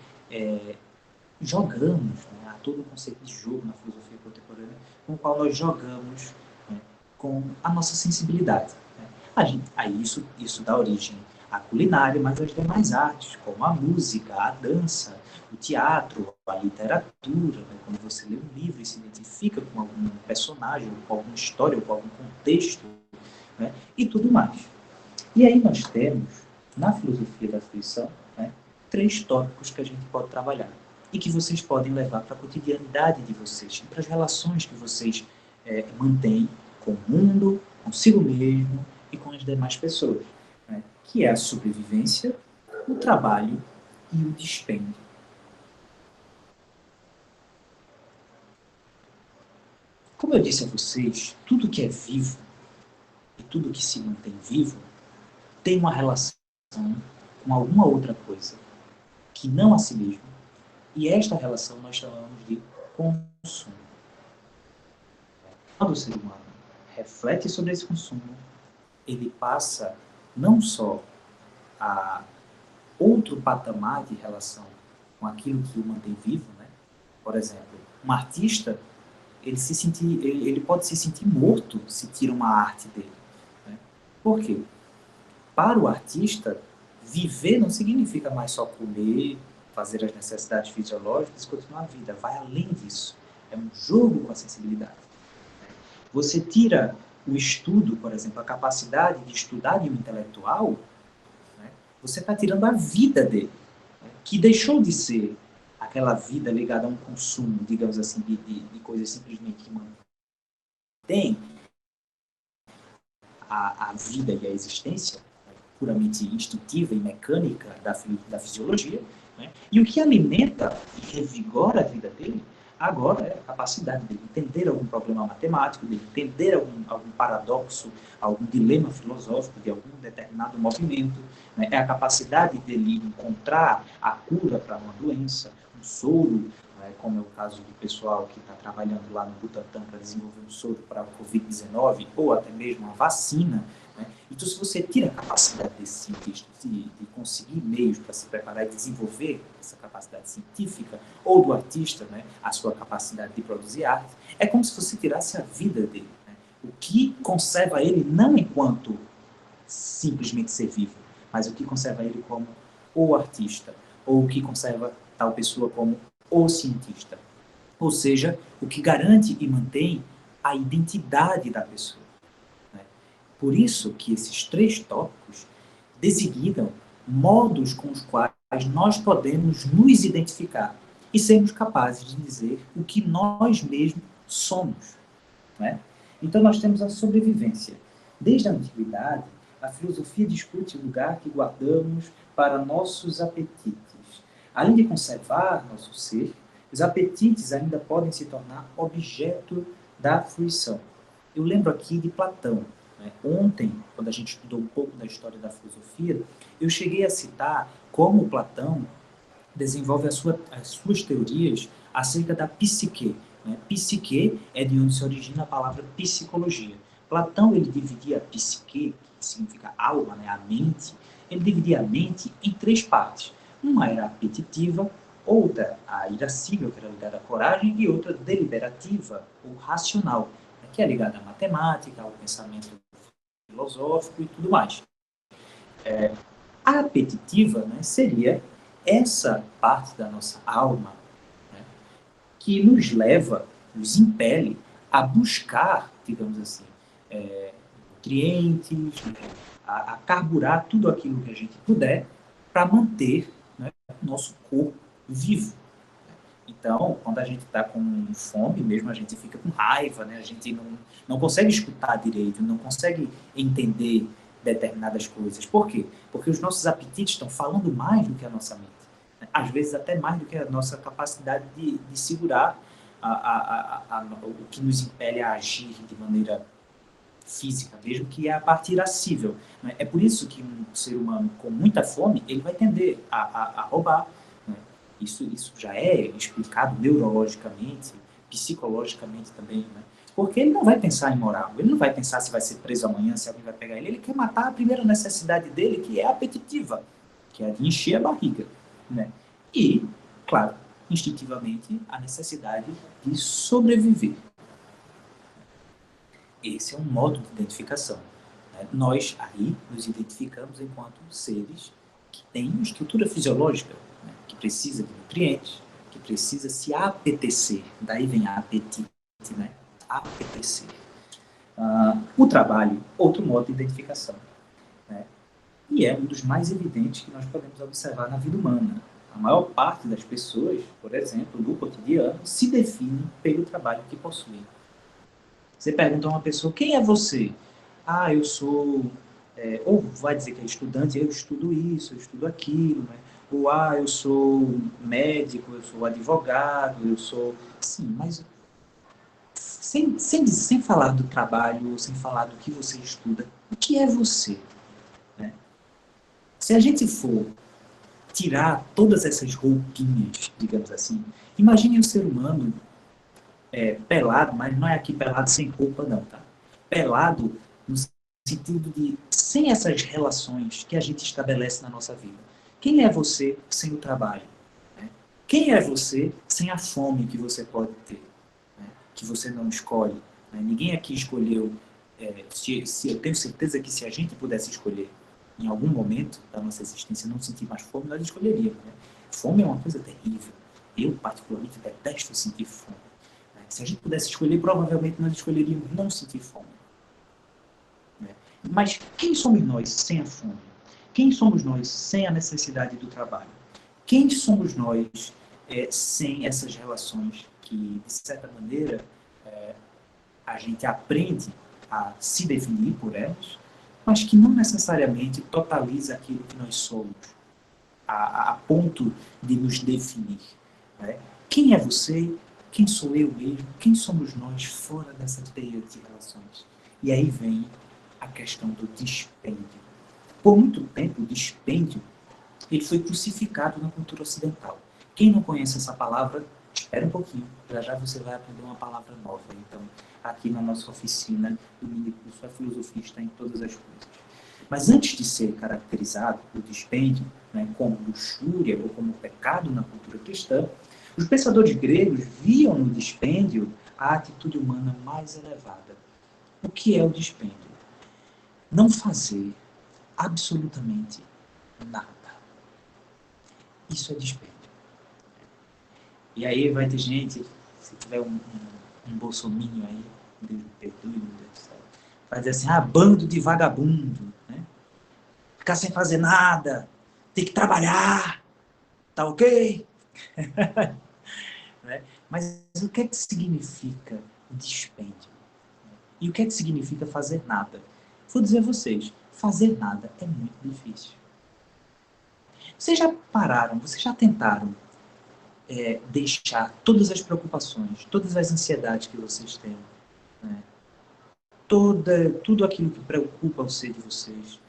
B: jogamos, né? Há todo um conceito de jogo na filosofia contemporânea, com o qual nós jogamos, né, com a nossa sensibilidade. Né? Aí isso dá origem à culinária, mas às demais artes, como a música, a dança, o teatro, a literatura. Né? Quando você lê um livro e se identifica com algum personagem, ou com alguma história, ou com algum contexto, né? E tudo mais. E aí nós temos, na filosofia da fruição, né, 3 tópicos que a gente pode trabalhar e que vocês podem levar para a cotidianidade de vocês, para as relações que vocês mantêm com o mundo, consigo mesmo e com as demais pessoas, né, que é a sobrevivência, o trabalho e o dispêndio. Como eu disse a vocês, tudo que é vivo e tudo que se mantém vivo tem uma relação com alguma outra coisa que não a si mesmo, e esta relação nós chamamos de consumo. Quando o ser humano reflete sobre esse consumo, ele passa não só a outro patamar de relação com aquilo que o mantém vivo, né? Por exemplo, um artista, ele pode se sentir morto se tira uma arte dele. Né? Por quê? Para o artista, viver não significa mais só comer, fazer as necessidades fisiológicas e continuar a vida. Vai além disso. É um jogo com a sensibilidade. Você tira o estudo, por exemplo, a capacidade de estudar de um intelectual, né? Você está tirando a vida dele, né? Que deixou de ser aquela vida ligada a um consumo, digamos assim, de coisas simplesmente que mantém a vida e a existência, né, puramente instintiva e mecânica da fisiologia, né? E o que alimenta e revigora a vida dele, agora é a capacidade dele entender algum problema matemático, de entender algum paradoxo, algum dilema filosófico de algum determinado movimento, né? É a capacidade dele encontrar a cura para uma doença, um soro, né? Como é o caso do pessoal que está trabalhando lá no Butantan para desenvolver um soro para a Covid-19, ou até mesmo uma vacina, né? Então, se você tira a capacidade desse cientista de conseguir meios para se preparar e desenvolver essa capacidade científica, ou do artista, né, a sua capacidade de produzir arte, é como se você tirasse a vida dele. Né? O que conserva ele não enquanto simplesmente ser vivo, mas o que conserva ele como o artista, ou o que conserva tal pessoa como o cientista. Ou seja, o que garante e mantém a identidade da pessoa. Por isso que esses 3 tópicos designam modos com os quais nós podemos nos identificar e sermos capazes de dizer o que nós mesmos somos. Né? Então, nós temos a sobrevivência. Desde a antiguidade, a filosofia discute o lugar que guardamos para nossos apetites. Além de conservar nosso ser, os apetites ainda podem se tornar objeto da fruição. Eu lembro aqui de Platão. Né? Ontem, quando a gente estudou um pouco da história da filosofia, eu cheguei a citar como Platão desenvolve as suas teorias acerca da psique. Né? Psique é de onde se origina a palavra psicologia. Platão ele dividia a psique, que significa alma, né? A mente, ele dividia a mente em 3 partes. Uma era apetitiva, outra a irascível, que era ligada à coragem, e outra deliberativa, ou racional, né? Que é ligada à matemática, ao pensamento filosófico e tudo mais. A apetitiva, né, seria essa parte da nossa alma, né, que nos leva, nos impele a buscar, digamos assim, nutrientes, né, a carburar tudo aquilo que a gente puder para manter, né, o nosso corpo vivo. Então, quando a gente está com fome mesmo, a gente fica com raiva, né? A gente não consegue escutar direito, não consegue entender determinadas coisas. Por quê? Porque os nossos apetites estão falando mais do que a nossa mente. Né? Às vezes até mais do que a nossa capacidade de segurar o que nos impele a agir de maneira física, mesmo que é a parte irascível. Né? É por isso que um ser humano com muita fome, ele vai tender a roubar. Né? Isso já é explicado neurologicamente, psicologicamente também, né? Porque ele não vai pensar em moral, ele não vai pensar se vai ser preso amanhã, se alguém vai pegar ele quer matar a primeira necessidade dele, que é apetitiva, que é de encher a barriga, né? E, claro, instintivamente, a necessidade de sobreviver. Esse é um modo de identificação. Né? Nós aí nos identificamos enquanto seres que têm uma estrutura fisiológica, né? Que precisa de nutrientes, que precisa se apetecer. Daí vem a apetite, né? Apetecer. O trabalho, outro modo de identificação. Né? E é um dos mais evidentes que nós podemos observar na vida humana. A maior parte das pessoas, por exemplo, no cotidiano, se define pelo trabalho que possuem. Você pergunta a uma pessoa, quem é você? Ah, eu sou... ou vai dizer que é estudante, eu estudo isso, eu estudo aquilo, né? Ou, eu sou médico, eu sou advogado, eu sou... Sim, mas sem falar do trabalho, sem falar do que você estuda, o que é você? Né? Se a gente for tirar todas essas roupinhas, digamos assim, imagine um ser humano pelado, mas não é aqui pelado sem roupa não, tá? Pelado no sentido de sem essas relações que a gente estabelece na nossa vida. Quem é você sem o trabalho? Né? Quem é você sem a fome que você pode ter? Né? Que você não escolhe. Né? Ninguém aqui escolheu. Se eu tenho certeza que se a gente pudesse escolher em algum momento da nossa existência não sentir mais fome, nós escolheríamos. Né? Fome é uma coisa terrível. Eu, particularmente, detesto sentir fome. Se a gente pudesse escolher, provavelmente nós escolheríamos não sentir fome. Mas quem somos nós sem a fome? Quem somos nós sem a necessidade do trabalho? Quem somos nós sem essas relações que, de certa maneira, a gente aprende a se definir por elas, mas que não necessariamente totaliza aquilo que nós somos, a ponto de nos definir. Né? Quem é você? Quem sou eu mesmo? Quem somos nós fora dessa teia de relações? E aí vem a questão do dispêndio. Por muito tempo, o dispêndio ele foi crucificado na cultura ocidental. Quem não conhece essa palavra, espera um pouquinho, já já você vai aprender uma palavra nova. Então, aqui na nossa oficina do mini curso, a filosofia está em todas as coisas. Mas antes de ser caracterizado o dispêndio, né, como luxúria ou como pecado na cultura cristã, os pensadores gregos viam no dispêndio a atitude humana mais elevada. O que é o dispêndio? Não fazer absolutamente nada. Isso é dispêndio. E aí vai ter gente, se tiver um bolsominion aí, Deus me perdoe, meu Deus do céu, vai dizer assim, bando de vagabundo, né? Ficar sem fazer nada, tem que trabalhar, tá ok? Né? Mas o que é que significa dispêndio? E o que é que significa fazer nada? Vou dizer a vocês, fazer nada é muito difícil. Vocês já pararam, vocês já tentaram deixar todas as preocupações, todas as ansiedades que vocês têm, né? Tudo aquilo que preocupa o ser de vocês,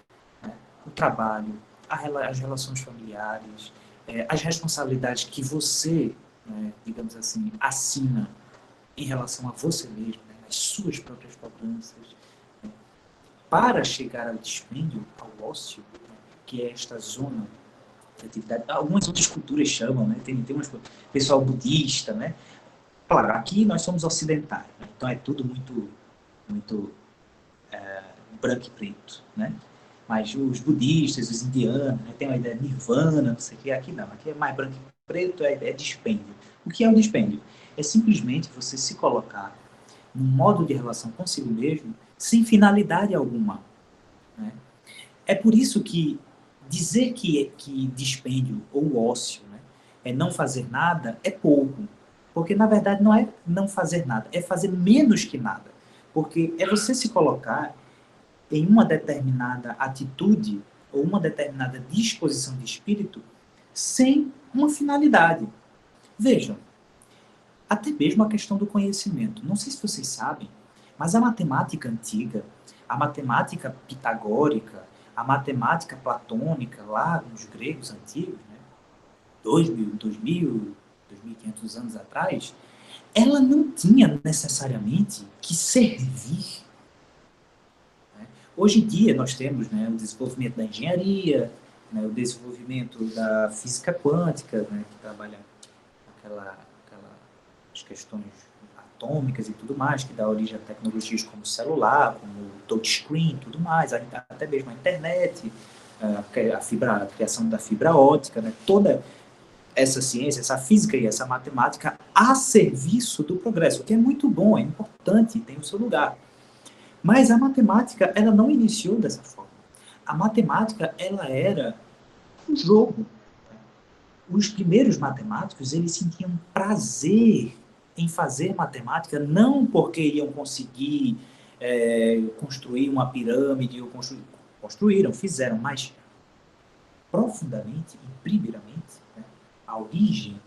B: né? O trabalho, as relações familiares, as responsabilidades que você, né, digamos assim, assina em relação a você mesmo, né, as suas próprias cobranças, né, para chegar ao dispêndio, ao ócio, né, que é esta zona de atividade. Algumas outras culturas chamam, né, tem pessoal budista, né? Claro, aqui nós somos ocidentais, né, então é tudo muito branco e preto, né? Mas os budistas, os indianos, né, tem uma ideia de nirvana, não sei o que, aqui não, aqui é mais branco e preto, é dispêndio. O que é o dispêndio? É simplesmente você se colocar num modo de relação consigo mesmo sem finalidade alguma. Né? É por isso que dizer que dispêndio ou ócio, né, é não fazer nada é pouco. Porque, na verdade, não é não fazer nada, é fazer menos que nada. Porque é você se colocar em uma determinada atitude ou uma determinada disposição de espírito sem uma finalidade. Vejam, até mesmo a questão do conhecimento. Não sei se vocês sabem, mas a matemática antiga, a matemática pitagórica, a matemática platônica lá nos gregos antigos, né, 2.500 anos atrás, ela não tinha necessariamente que servir. Hoje em dia nós temos, né, o desenvolvimento da engenharia, né, o desenvolvimento da física quântica, né, que trabalha as questões atômicas e tudo mais, que dá origem a tecnologias como o celular, como o touchscreen e tudo mais, até mesmo a internet, a criação da fibra óptica, né, toda essa ciência, essa física e essa matemática a serviço do progresso, o que é muito bom, é importante, tem o seu lugar. Mas a matemática, ela não iniciou dessa forma. A matemática, ela era um jogo. Os primeiros matemáticos, eles sentiam prazer em fazer matemática, não porque iam conseguir construir uma pirâmide, ou construíram, fizeram, mas profundamente e primeiramente, né, a origem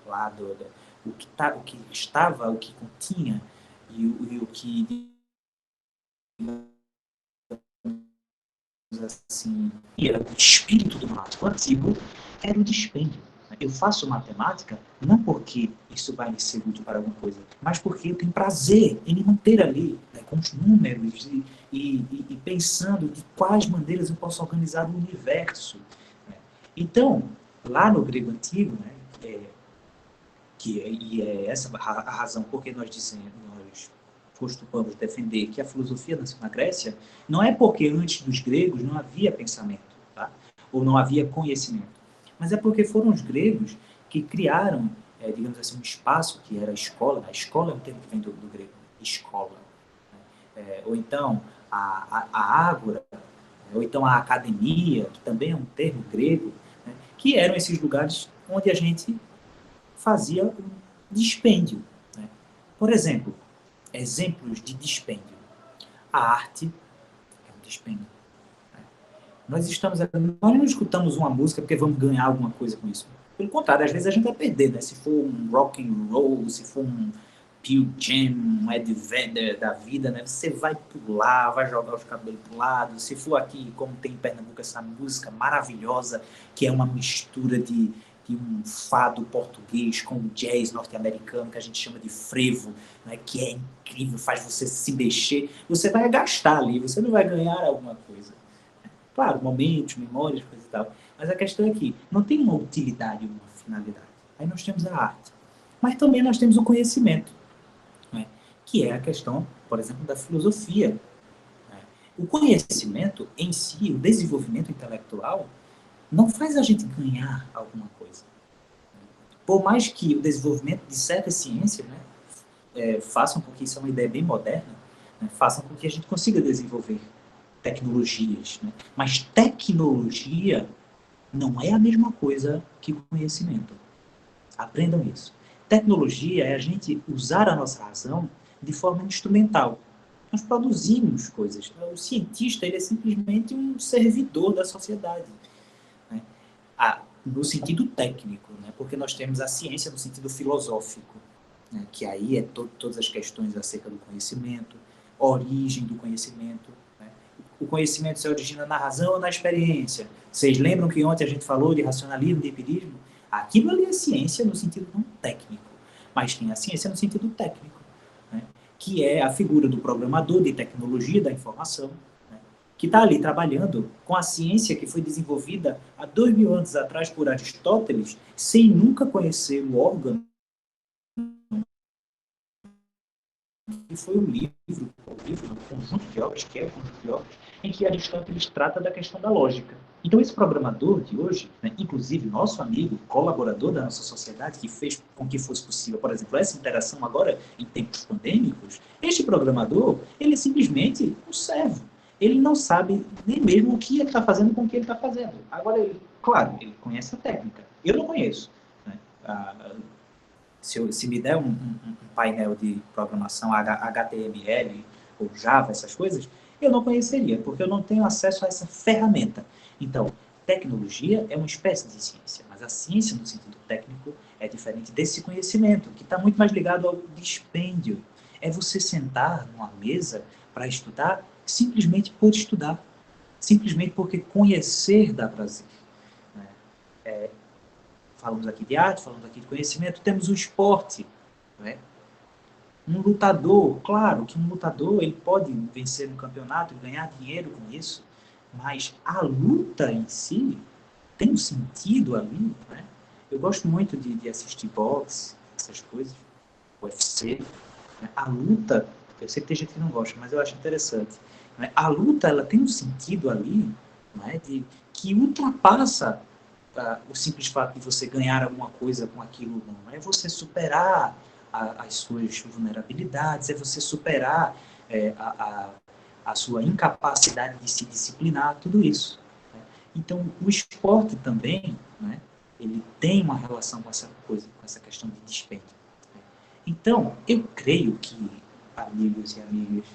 B: lá o que estava, o que continha e o que assim, era o espírito do matemático antigo, era o dispêndio. Eu faço matemática não porque isso vai me ser útil para alguma coisa, mas porque eu tenho prazer em me manter ali, né, com os números e pensando de quais maneiras eu posso organizar o universo. Né? Então, lá no grego antigo, né, e é essa a razão por que nós costumamos defender que a filosofia nasceu na Grécia, não é porque antes dos gregos não havia pensamento, tá? Ou não havia conhecimento, Mas é porque foram os gregos que criaram, digamos assim, um espaço que era a escola. A escola é um termo que vem do grego, escola. Ou então a ágora, ou então a academia, que também é um termo grego, né, que eram esses lugares onde a gente fazia um dispêndio. Né? Por exemplo, exemplos de dispêndio. A arte é um dispêndio. Né? Nós não escutamos uma música porque vamos ganhar alguma coisa com isso. Pelo contrário, às vezes a gente vai perder, né? Se for um rock and roll, se for um Pearl Jam, um Ed Vedder da vida, né? Você vai pular, vai jogar os cabelos pro lado. Se for aqui, como tem em Pernambuco, essa música maravilhosa, que é uma mistura de um fado português com o jazz norte-americano, que a gente chama de frevo, né? Que é incrível, faz você se mexer. Você vai gastar ali, você não vai ganhar alguma coisa. Claro, momentos, memórias, coisa e tal. Mas a questão é que não tem uma utilidade, uma finalidade. Aí nós temos a arte. Mas também nós temos o conhecimento, né? Que é a questão, por exemplo, da filosofia. Né? O conhecimento em si, o desenvolvimento intelectual, não faz a gente ganhar alguma coisa. Por mais que o desenvolvimento de certas ciências, né, façam com que isso é uma ideia bem moderna, né, façam com que a gente consiga desenvolver tecnologias. Né? Mas tecnologia não é a mesma coisa que conhecimento. Aprendam isso. Tecnologia é a gente usar a nossa razão de forma instrumental. Nós produzimos coisas. O cientista ele é simplesmente um servidor da sociedade. Né? No sentido técnico, né? Porque nós temos a ciência no sentido filosófico, né? Que aí é todas as questões acerca do conhecimento, origem do conhecimento. Né? O conhecimento se origina na razão ou na experiência? Vocês lembram que ontem a gente falou de racionalismo, de empirismo? Aquilo ali é ciência no sentido não técnico, mas tem a ciência no sentido técnico, né? Que é a figura do programador de tecnologia da informação, né? Que está ali trabalhando com a ciência que foi desenvolvida há 2000 anos atrás por Aristóteles, sem nunca conhecer o órgão que foi o livro, o conjunto de obras, que é o conjunto de obras, em que Aristóteles trata da questão da lógica. Então, esse programador de hoje, né, inclusive nosso amigo, colaborador da nossa sociedade, que fez com que fosse possível, por exemplo, essa interação agora em tempos pandêmicos, este programador, ele é simplesmente um servo. Ele não sabe nem mesmo o que ele está fazendo com o que ele está fazendo. Agora, claro, ele conhece a técnica. Eu não conheço. Né? Se me der um painel de programação HTML ou Java, essas coisas, eu não conheceria, porque eu não tenho acesso a essa ferramenta. Então, tecnologia é uma espécie de ciência, mas a ciência, no sentido técnico, é diferente desse conhecimento, que está muito mais ligado ao dispêndio. É você sentar numa mesa para estudar simplesmente por estudar, simplesmente porque conhecer dá prazer. Né? Falamos aqui de arte, falamos aqui de conhecimento, temos o esporte. Né? Um lutador, claro que um lutador ele pode vencer no campeonato e ganhar dinheiro com isso, mas a luta em si tem um sentido ali. Né? Eu gosto muito de assistir boxe, essas coisas, UFC. Né? A luta, eu sei que tem gente que não gosta, mas eu acho interessante. Né? A luta ela tem um sentido ali, né? Que ultrapassa o simples fato de você ganhar alguma coisa com aquilo, não. É você superar as suas vulnerabilidades, é você superar a sua incapacidade de se disciplinar, tudo isso. Né? Então, o esporte também, né, ele tem uma relação com essa coisa, com essa questão de dispêndio. Né? Então, eu creio que, amigos e amigas,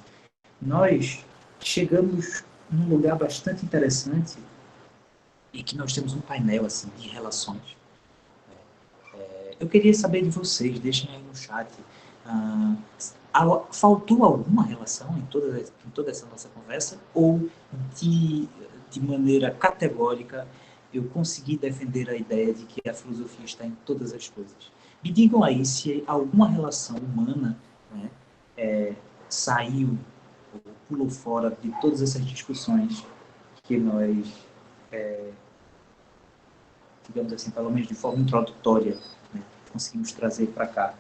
B: nós chegamos num lugar bastante interessante e que nós temos um painel assim de relações. Eu queria saber de vocês, deixem aí no chat. Faltou alguma relação em toda essa nossa conversa? Ou de maneira categórica eu consegui defender a ideia de que a filosofia está em todas as coisas? Me digam aí se alguma relação humana, né, saiu ou pulou fora de todas essas discussões que nós digamos assim, pelo menos de forma introdutória, né, conseguimos trazer para cá.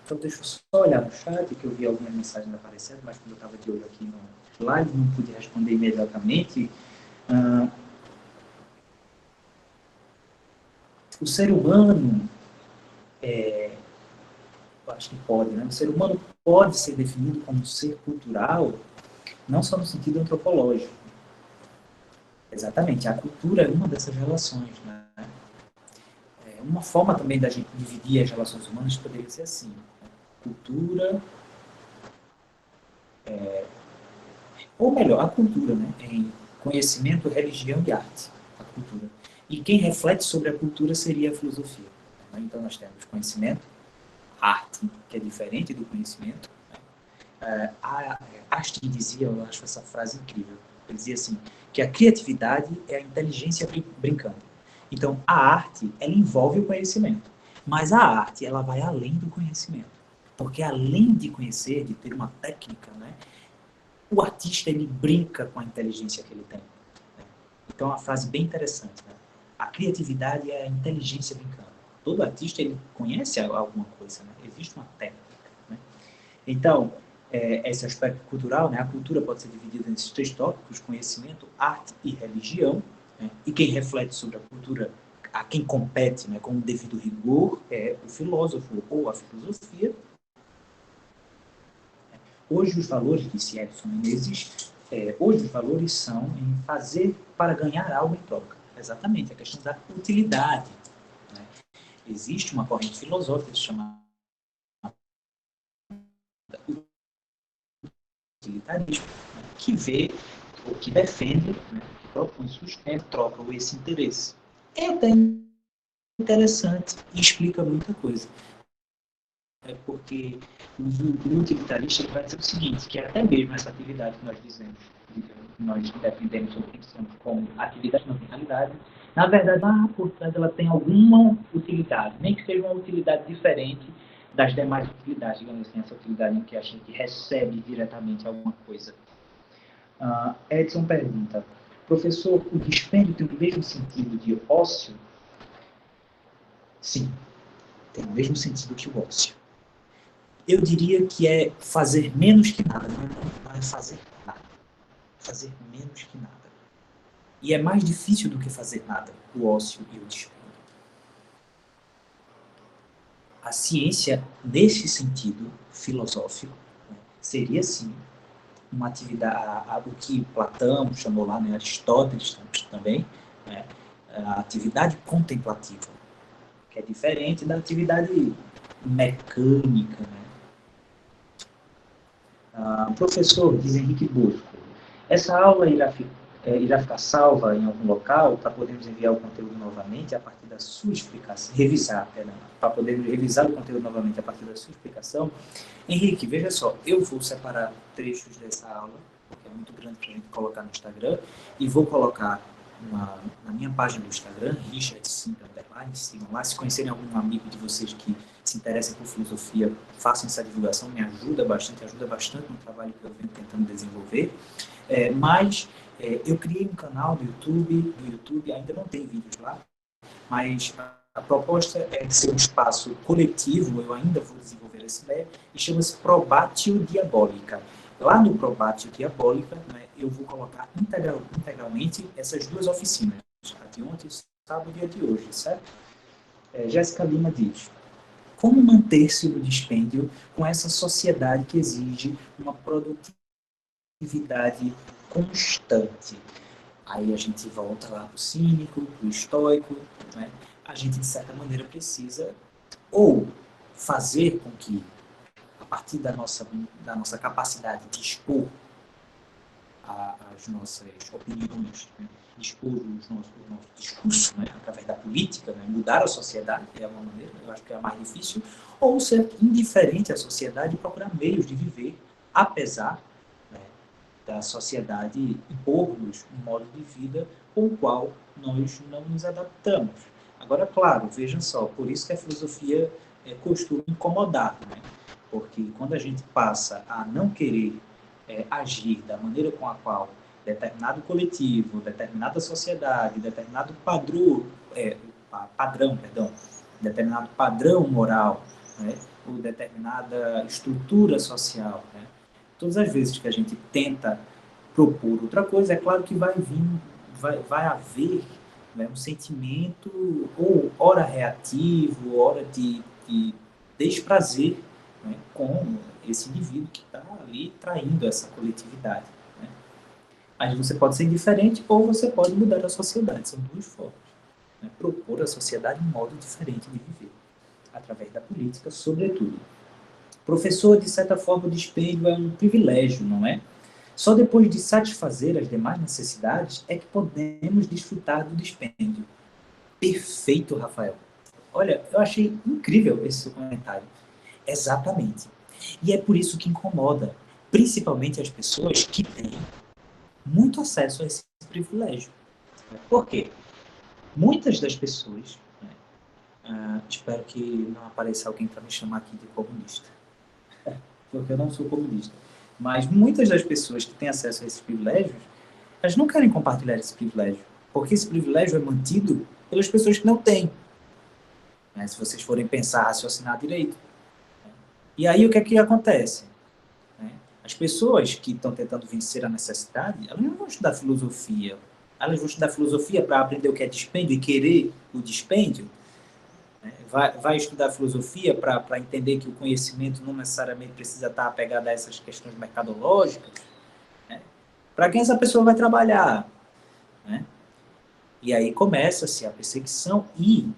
B: Então, deixa eu só olhar no chat, que eu vi algumas mensagens aparecendo, mas como eu estava de olho aqui no live, não pude responder imediatamente. o ser humano, eu acho que pode, né? O ser humano pode ser definido como um ser cultural, não só no sentido antropológico. Exatamente, a cultura é uma dessas relações, né? Uma forma também da gente dividir as relações humanas poderia ser assim: cultura, ou melhor, a cultura, né? Em conhecimento, religião e arte. A cultura. E quem reflete sobre a cultura seria a filosofia. Né? Então nós temos conhecimento, arte, que é diferente do conhecimento. Einstein dizia, eu acho essa frase incrível, ele dizia assim, que a criatividade é a inteligência brincando. Então, a arte, ela envolve o conhecimento, mas a arte, ela vai além do conhecimento, porque além de conhecer, de ter uma técnica, né, o artista, ele brinca com a inteligência que ele tem. Né? Então, é uma frase bem interessante, né? A criatividade é a inteligência brincando. Todo artista, ele conhece alguma coisa, né? Existe uma técnica, né? Então, esse aspecto cultural, né? A cultura pode ser dividida nesses três tópicos: conhecimento, arte e religião. Né? E quem reflete sobre a cultura, a quem compete, né, com o devido rigor, é o filósofo ou a filosofia. Hoje os valores, disse Edson Menezes, hoje os valores são em fazer para ganhar algo em troca. Exatamente, a questão da utilidade. Né? Existe uma corrente filosófica que se chama utilitarismo, né, que vê, ou que defende, né, que propõe, sustenta, troca esse interesse. É até interessante e explica muita coisa. Porque o utilitarista vai dizer o seguinte, que até mesmo essa atividade que nós dizemos, que nós defendemos ou pensamos como atividade não finalidade, na verdade, por trás ela tem alguma utilidade, nem que seja uma utilidade diferente das demais utilidades, digamos assim, essa utilidade em que a gente recebe diretamente alguma coisa. Edson pergunta, professor, o dispêndio tem o mesmo sentido de ócio? Sim, tem o mesmo sentido que o ócio. Eu diria que é fazer menos que nada, não é fazer nada. Fazer menos que nada. E é mais difícil do que fazer nada, o ócio e o dispêndio. A ciência, nesse sentido filosófico, né, seria, sim, uma atividade, o que Platão chamou lá, né, Aristóteles também, né, a atividade contemplativa, que é diferente da atividade mecânica. Né? Professor, diz Henrique Bosco, essa aula irá ficar salva em algum local para podermos enviar o conteúdo novamente a partir da sua explicação, para podermos revisar o conteúdo novamente a partir da sua explicação. Henrique, veja só, eu vou separar trechos dessa aula, porque é muito grande para a gente colocar no Instagram, e vou colocar na minha página do Instagram, Richard5_, sigam lá. Se conhecerem algum amigo de vocês que se interessem por filosofia, façam essa divulgação, me ajuda bastante no trabalho que eu venho tentando desenvolver. Mas eu criei um canal no YouTube, ainda não tem vídeos lá, mas a proposta é de ser um espaço coletivo, eu ainda vou desenvolver essa ideia, e chama-se Probatio Diabolica. Lá no Probatio Diabolica, né, eu vou colocar integralmente essas duas oficinas, a de ontem, sábado e a de hoje, certo? Jéssica Lima diz, como manter-se no dispêndio com essa sociedade que exige uma produtividade constante? Aí a gente volta lá para o cínico, para o estoico, né? A gente, de certa maneira, precisa ou fazer com que, a partir da nossa capacidade de expor as nossas opiniões, né? Expor o nosso discurso, né? Através da política, né? Mudar a sociedade, é uma maneira, eu acho que é a mais difícil, ou ser indiferente à sociedade e procurar meios de viver, apesar, né, da sociedade impor-nos um modo de vida com o qual nós não nos adaptamos. Agora, claro, vejam só, por isso que a filosofia costuma incomodar, né? Porque quando a gente passa a não querer agir da maneira com a qual determinado coletivo, determinada sociedade, determinado determinado padrão moral, né, ou determinada estrutura social, né, todas as vezes que a gente tenta propor outra coisa, é claro que vai haver, um sentimento, ou ora reativo, ora de desprazer, né, com esse indivíduo que está ali traindo essa coletividade. Né? Aí você pode ser indiferente ou você pode mudar a sociedade. São duas formas. Né? Propor à sociedade um modo diferente de viver, através da política, sobretudo. Professor, de certa forma, o dispêndio é um privilégio, não é? Só depois de satisfazer as demais necessidades é que podemos desfrutar do dispêndio. Perfeito, Rafael. Olha, eu achei incrível esse seu comentário. Exatamente. E é por isso que incomoda, principalmente as pessoas que têm muito acesso a esse privilégio. Por quê? Muitas das pessoas, né, espero que não apareça alguém para me chamar aqui de comunista, porque eu não sou comunista, mas muitas das pessoas que têm acesso a esses privilégios, elas não querem compartilhar esse privilégio, porque esse privilégio é mantido pelas pessoas que não têm. Né, se vocês forem pensar, raciocinar direito. E aí o que é que acontece? Né? As pessoas que estão tentando vencer a necessidade, elas não vão estudar filosofia. Elas vão estudar filosofia para aprender o que é dispêndio e querer o dispêndio. Né? Vai estudar filosofia para entender que o conhecimento não necessariamente precisa estar apegado a essas questões mercadológicas. Né? Para quem essa pessoa vai trabalhar? Né? E aí começa-se a perseguição e,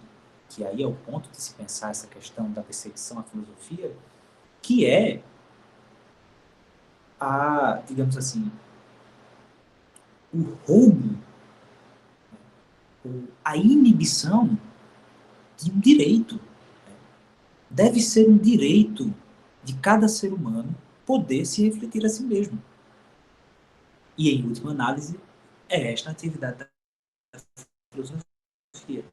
B: que aí é o ponto de se pensar essa questão da perseguição à filosofia, que é digamos assim, o roubo, a inibição de um direito. Deve ser um direito de cada ser humano poder se refletir a si mesmo. E, em última análise, é esta a atividade da filosofia.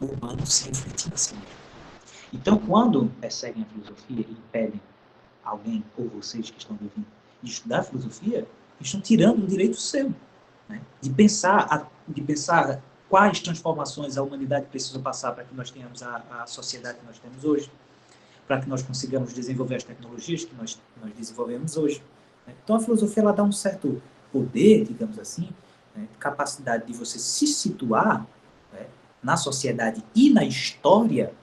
B: O humano se refletir a si mesmo. Então, quando perseguem a filosofia e impedem alguém, ou vocês que estão ouvindo, de estudar filosofia, estão tirando um direito seu. Né? De pensar quais transformações a humanidade precisa passar para que nós tenhamos a sociedade que nós temos hoje, para que nós consigamos desenvolver as tecnologias que nós desenvolvemos hoje. Né? Então, a filosofia ela dá um certo poder, digamos assim, né? Capacidade de você se situar, né? Na sociedade e na história.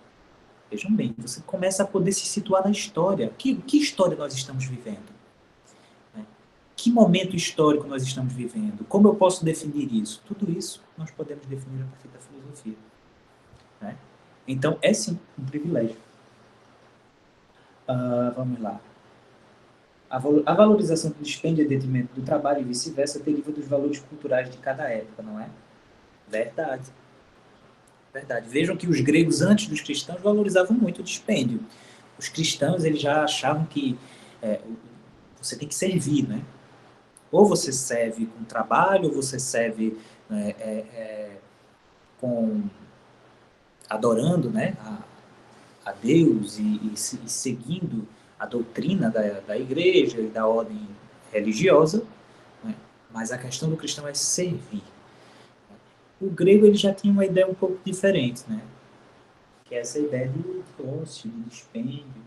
B: Vejam bem, você começa a poder se situar na história. Que história nós estamos vivendo? Que momento histórico nós estamos vivendo? Como eu posso definir isso? Tudo isso nós podemos definir a partir da filosofia. Né? Então, é sim um privilégio. Vamos lá. A valorização do dispêndio em detrimento do trabalho e vice-versa deriva dos valores culturais de cada época, não é? Verdade. Verdade. Vejam que os gregos, antes dos cristãos, valorizavam muito o dispêndio. Os cristãos eles já achavam que você tem que servir, né? Ou você serve com trabalho, ou você serve com adorando, né, a Deus e seguindo a doutrina da igreja e da ordem religiosa, né? Mas a questão do cristão é servir. O grego ele já tinha uma ideia um pouco diferente, né? Que é essa ideia de ócio, de dispêndio.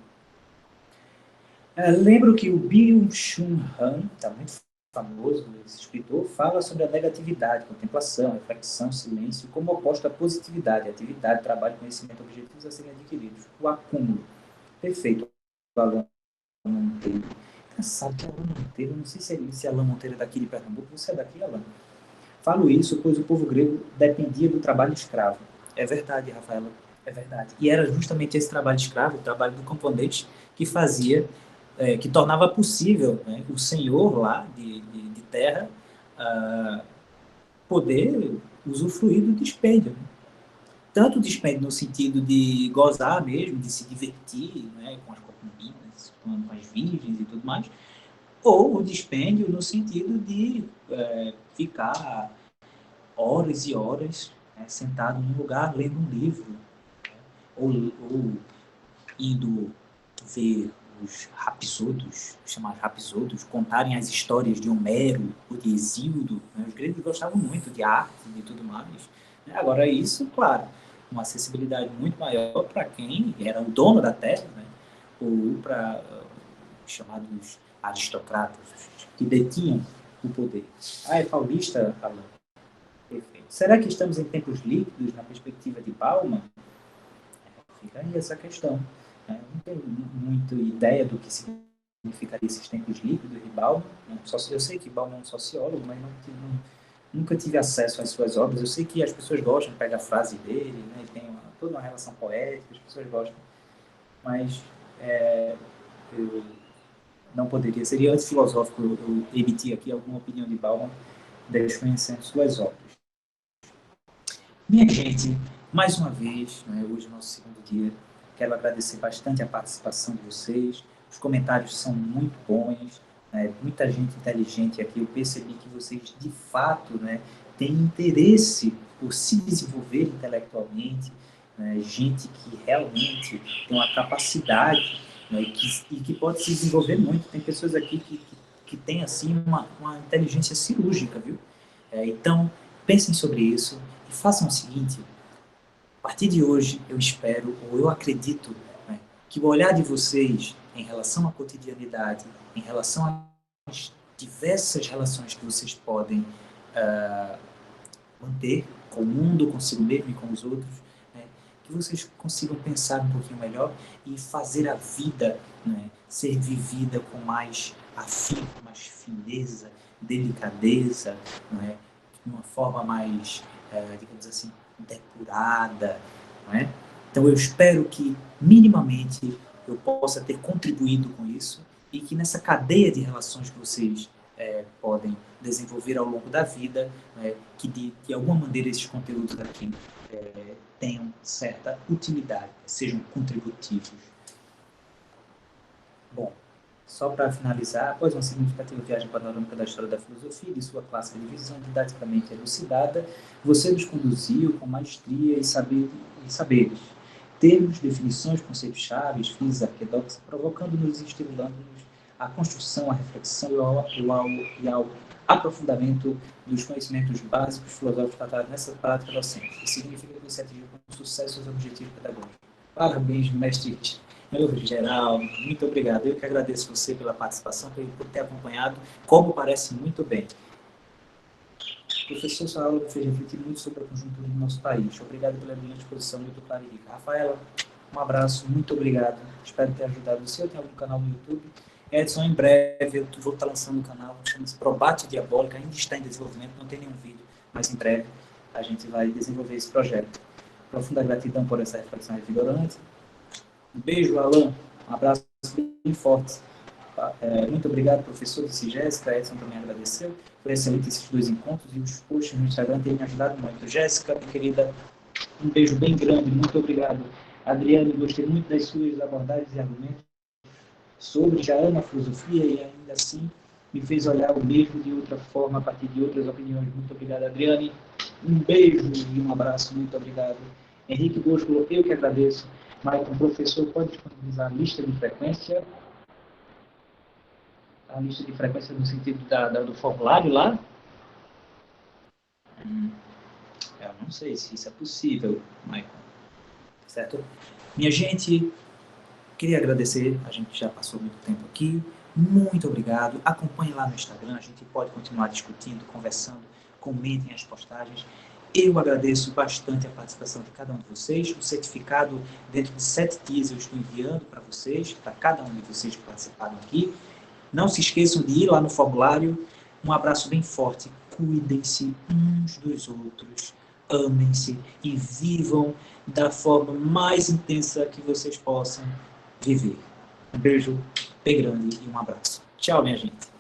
B: Lembro que o Byung-Chul Han, está muito famoso, esse escritor, fala sobre a negatividade, contemplação, reflexão, silêncio, como oposto à positividade, atividade, trabalho, conhecimento, objetivos a serem adquiridos. O acúmulo. Perfeito. O Alain Monteiro. Engraçado que Alain Monteiro, não sei se Alain Monteiro é daqui de Pernambuco, você é daqui, Alain? Falo isso, pois o povo grego dependia do trabalho escravo. É verdade, Rafaela, é verdade. E era justamente esse trabalho escravo, o trabalho do camponês, que fazia que tornava possível, né, o senhor lá de terra poder usufruir do dispêndio. Né? Tanto o dispêndio no sentido de gozar mesmo, de se divertir, né, com as concubinas, com as virgens e tudo mais, ou o dispêndio no sentido de ficar horas e horas sentado num lugar lendo um livro, né, ou indo ver os rapsodos, chamados rapsodos, contarem as histórias de Homero ou de Hesíodo. Né? Os gregos gostavam muito de arte e tudo mais. Né? Agora, isso, claro, uma acessibilidade muito maior para quem era o dono da terra, né? Ou para os chamados aristocratas, que detinham o poder. É paulista, Alan? Perfeito. Será que estamos em tempos líquidos na perspectiva de Bauman? Fica aí essa questão. Né? Não tenho muita ideia do que significaria esses tempos líquidos de Bauman. Eu sei que Bauman é um sociólogo, mas nunca tive acesso às suas obras. Eu sei que as pessoas gostam de pegar a frase dele, né? Tem toda uma relação poética, as pessoas gostam. Mas eu não poderia, seria antifilosófico eu emitir aqui alguma opinião de Bauman desconhecendo suas obras. Minha gente, mais uma vez, né, hoje é o nosso segundo dia, quero agradecer bastante a participação de vocês, os comentários são muito bons, né, muita gente inteligente aqui, eu percebi que vocês, de fato, né, têm interesse por se desenvolver intelectualmente, né, gente que realmente tem uma capacidade, né, e que pode se desenvolver muito. Tem pessoas aqui que têm, assim, uma inteligência cirúrgica, viu? Então, pensem sobre isso e façam o seguinte: a partir de hoje, eu espero, ou eu acredito, né, que o olhar de vocês em relação à cotidianidade, em relação às diversas relações que vocês podem manter com o mundo, consigo mesmo e com os outros, né, que vocês consigam pensar um pouquinho melhor e fazer a vida, né, ser vivida com mais afinco, mais fineza, delicadeza, né, de uma forma mais, digamos assim, depurada, não é? Então eu espero que minimamente eu possa ter contribuído com isso e que nessa cadeia de relações que vocês podem desenvolver ao longo da vida, que de alguma maneira esses conteúdos aqui tenham certa utilidade, sejam contributivos. Bom, só para finalizar, após uma significativa viagem panorâmica da história da filosofia e de sua clássica divisão didaticamente elucidada, você nos conduziu com maestria e saberes, termos, definições, conceitos-chave, fins, arquedoxos, provocando-nos e estimulando-nos à construção, à reflexão e ao aprofundamento dos conhecimentos básicos filosóficos tratados nessa prática docente. Isso significa que você atingiu com sucesso os objetivos pedagógicos. Parabéns, mestre Geraldo, muito obrigado. Eu que agradeço você pela participação, por ter acompanhado, como parece muito bem. Professor, sua aula me fez refletir muito sobre a conjuntura do nosso país. Obrigado pela brilhante exposição, muito clara e rica. Rafaela, um abraço, muito obrigado. Espero ter ajudado você. Eu tenho algum canal no YouTube. Edson, em breve eu vou estar lançando um canal, chama-se Probate Diabólica, ainda está em desenvolvimento, não tem nenhum vídeo, mas em breve a gente vai desenvolver esse projeto. Profunda gratidão por essa reflexão revigorante. Um beijo, Alan. Um abraço bem forte. Muito obrigado, professor, disse Jéssica. Edson também agradeceu. Foi excelente esses dois encontros e os posts no Instagram têm me ajudado muito. Jéssica, minha querida, um beijo bem grande. Muito obrigado. Adriane, gostei muito das suas abordagens e argumentos sobre, já amo a filosofia e ainda assim me fez olhar o mesmo de outra forma, a partir de outras opiniões. Muito obrigado, Adriane. Um beijo e um abraço. Muito obrigado. Henrique Bosco, eu que agradeço. Maicon, professor, pode disponibilizar a lista de frequência? A lista de frequência no sentido do formulário lá? Eu não sei se isso é possível, Maicon. Certo? Minha gente, queria agradecer, a gente já passou muito tempo aqui. Muito obrigado. Acompanhe lá no Instagram, a gente pode continuar discutindo, conversando, comentem as postagens. Eu agradeço bastante a participação de cada um de vocês. O certificado, dentro de 7 dias, eu estou enviando para vocês, para cada um de vocês que participaram aqui. Não se esqueçam de ir lá no formulário. Um abraço bem forte. Cuidem-se uns dos outros. Amem-se e vivam da forma mais intensa que vocês possam viver. Um beijo bem grande e um abraço. Tchau, minha gente.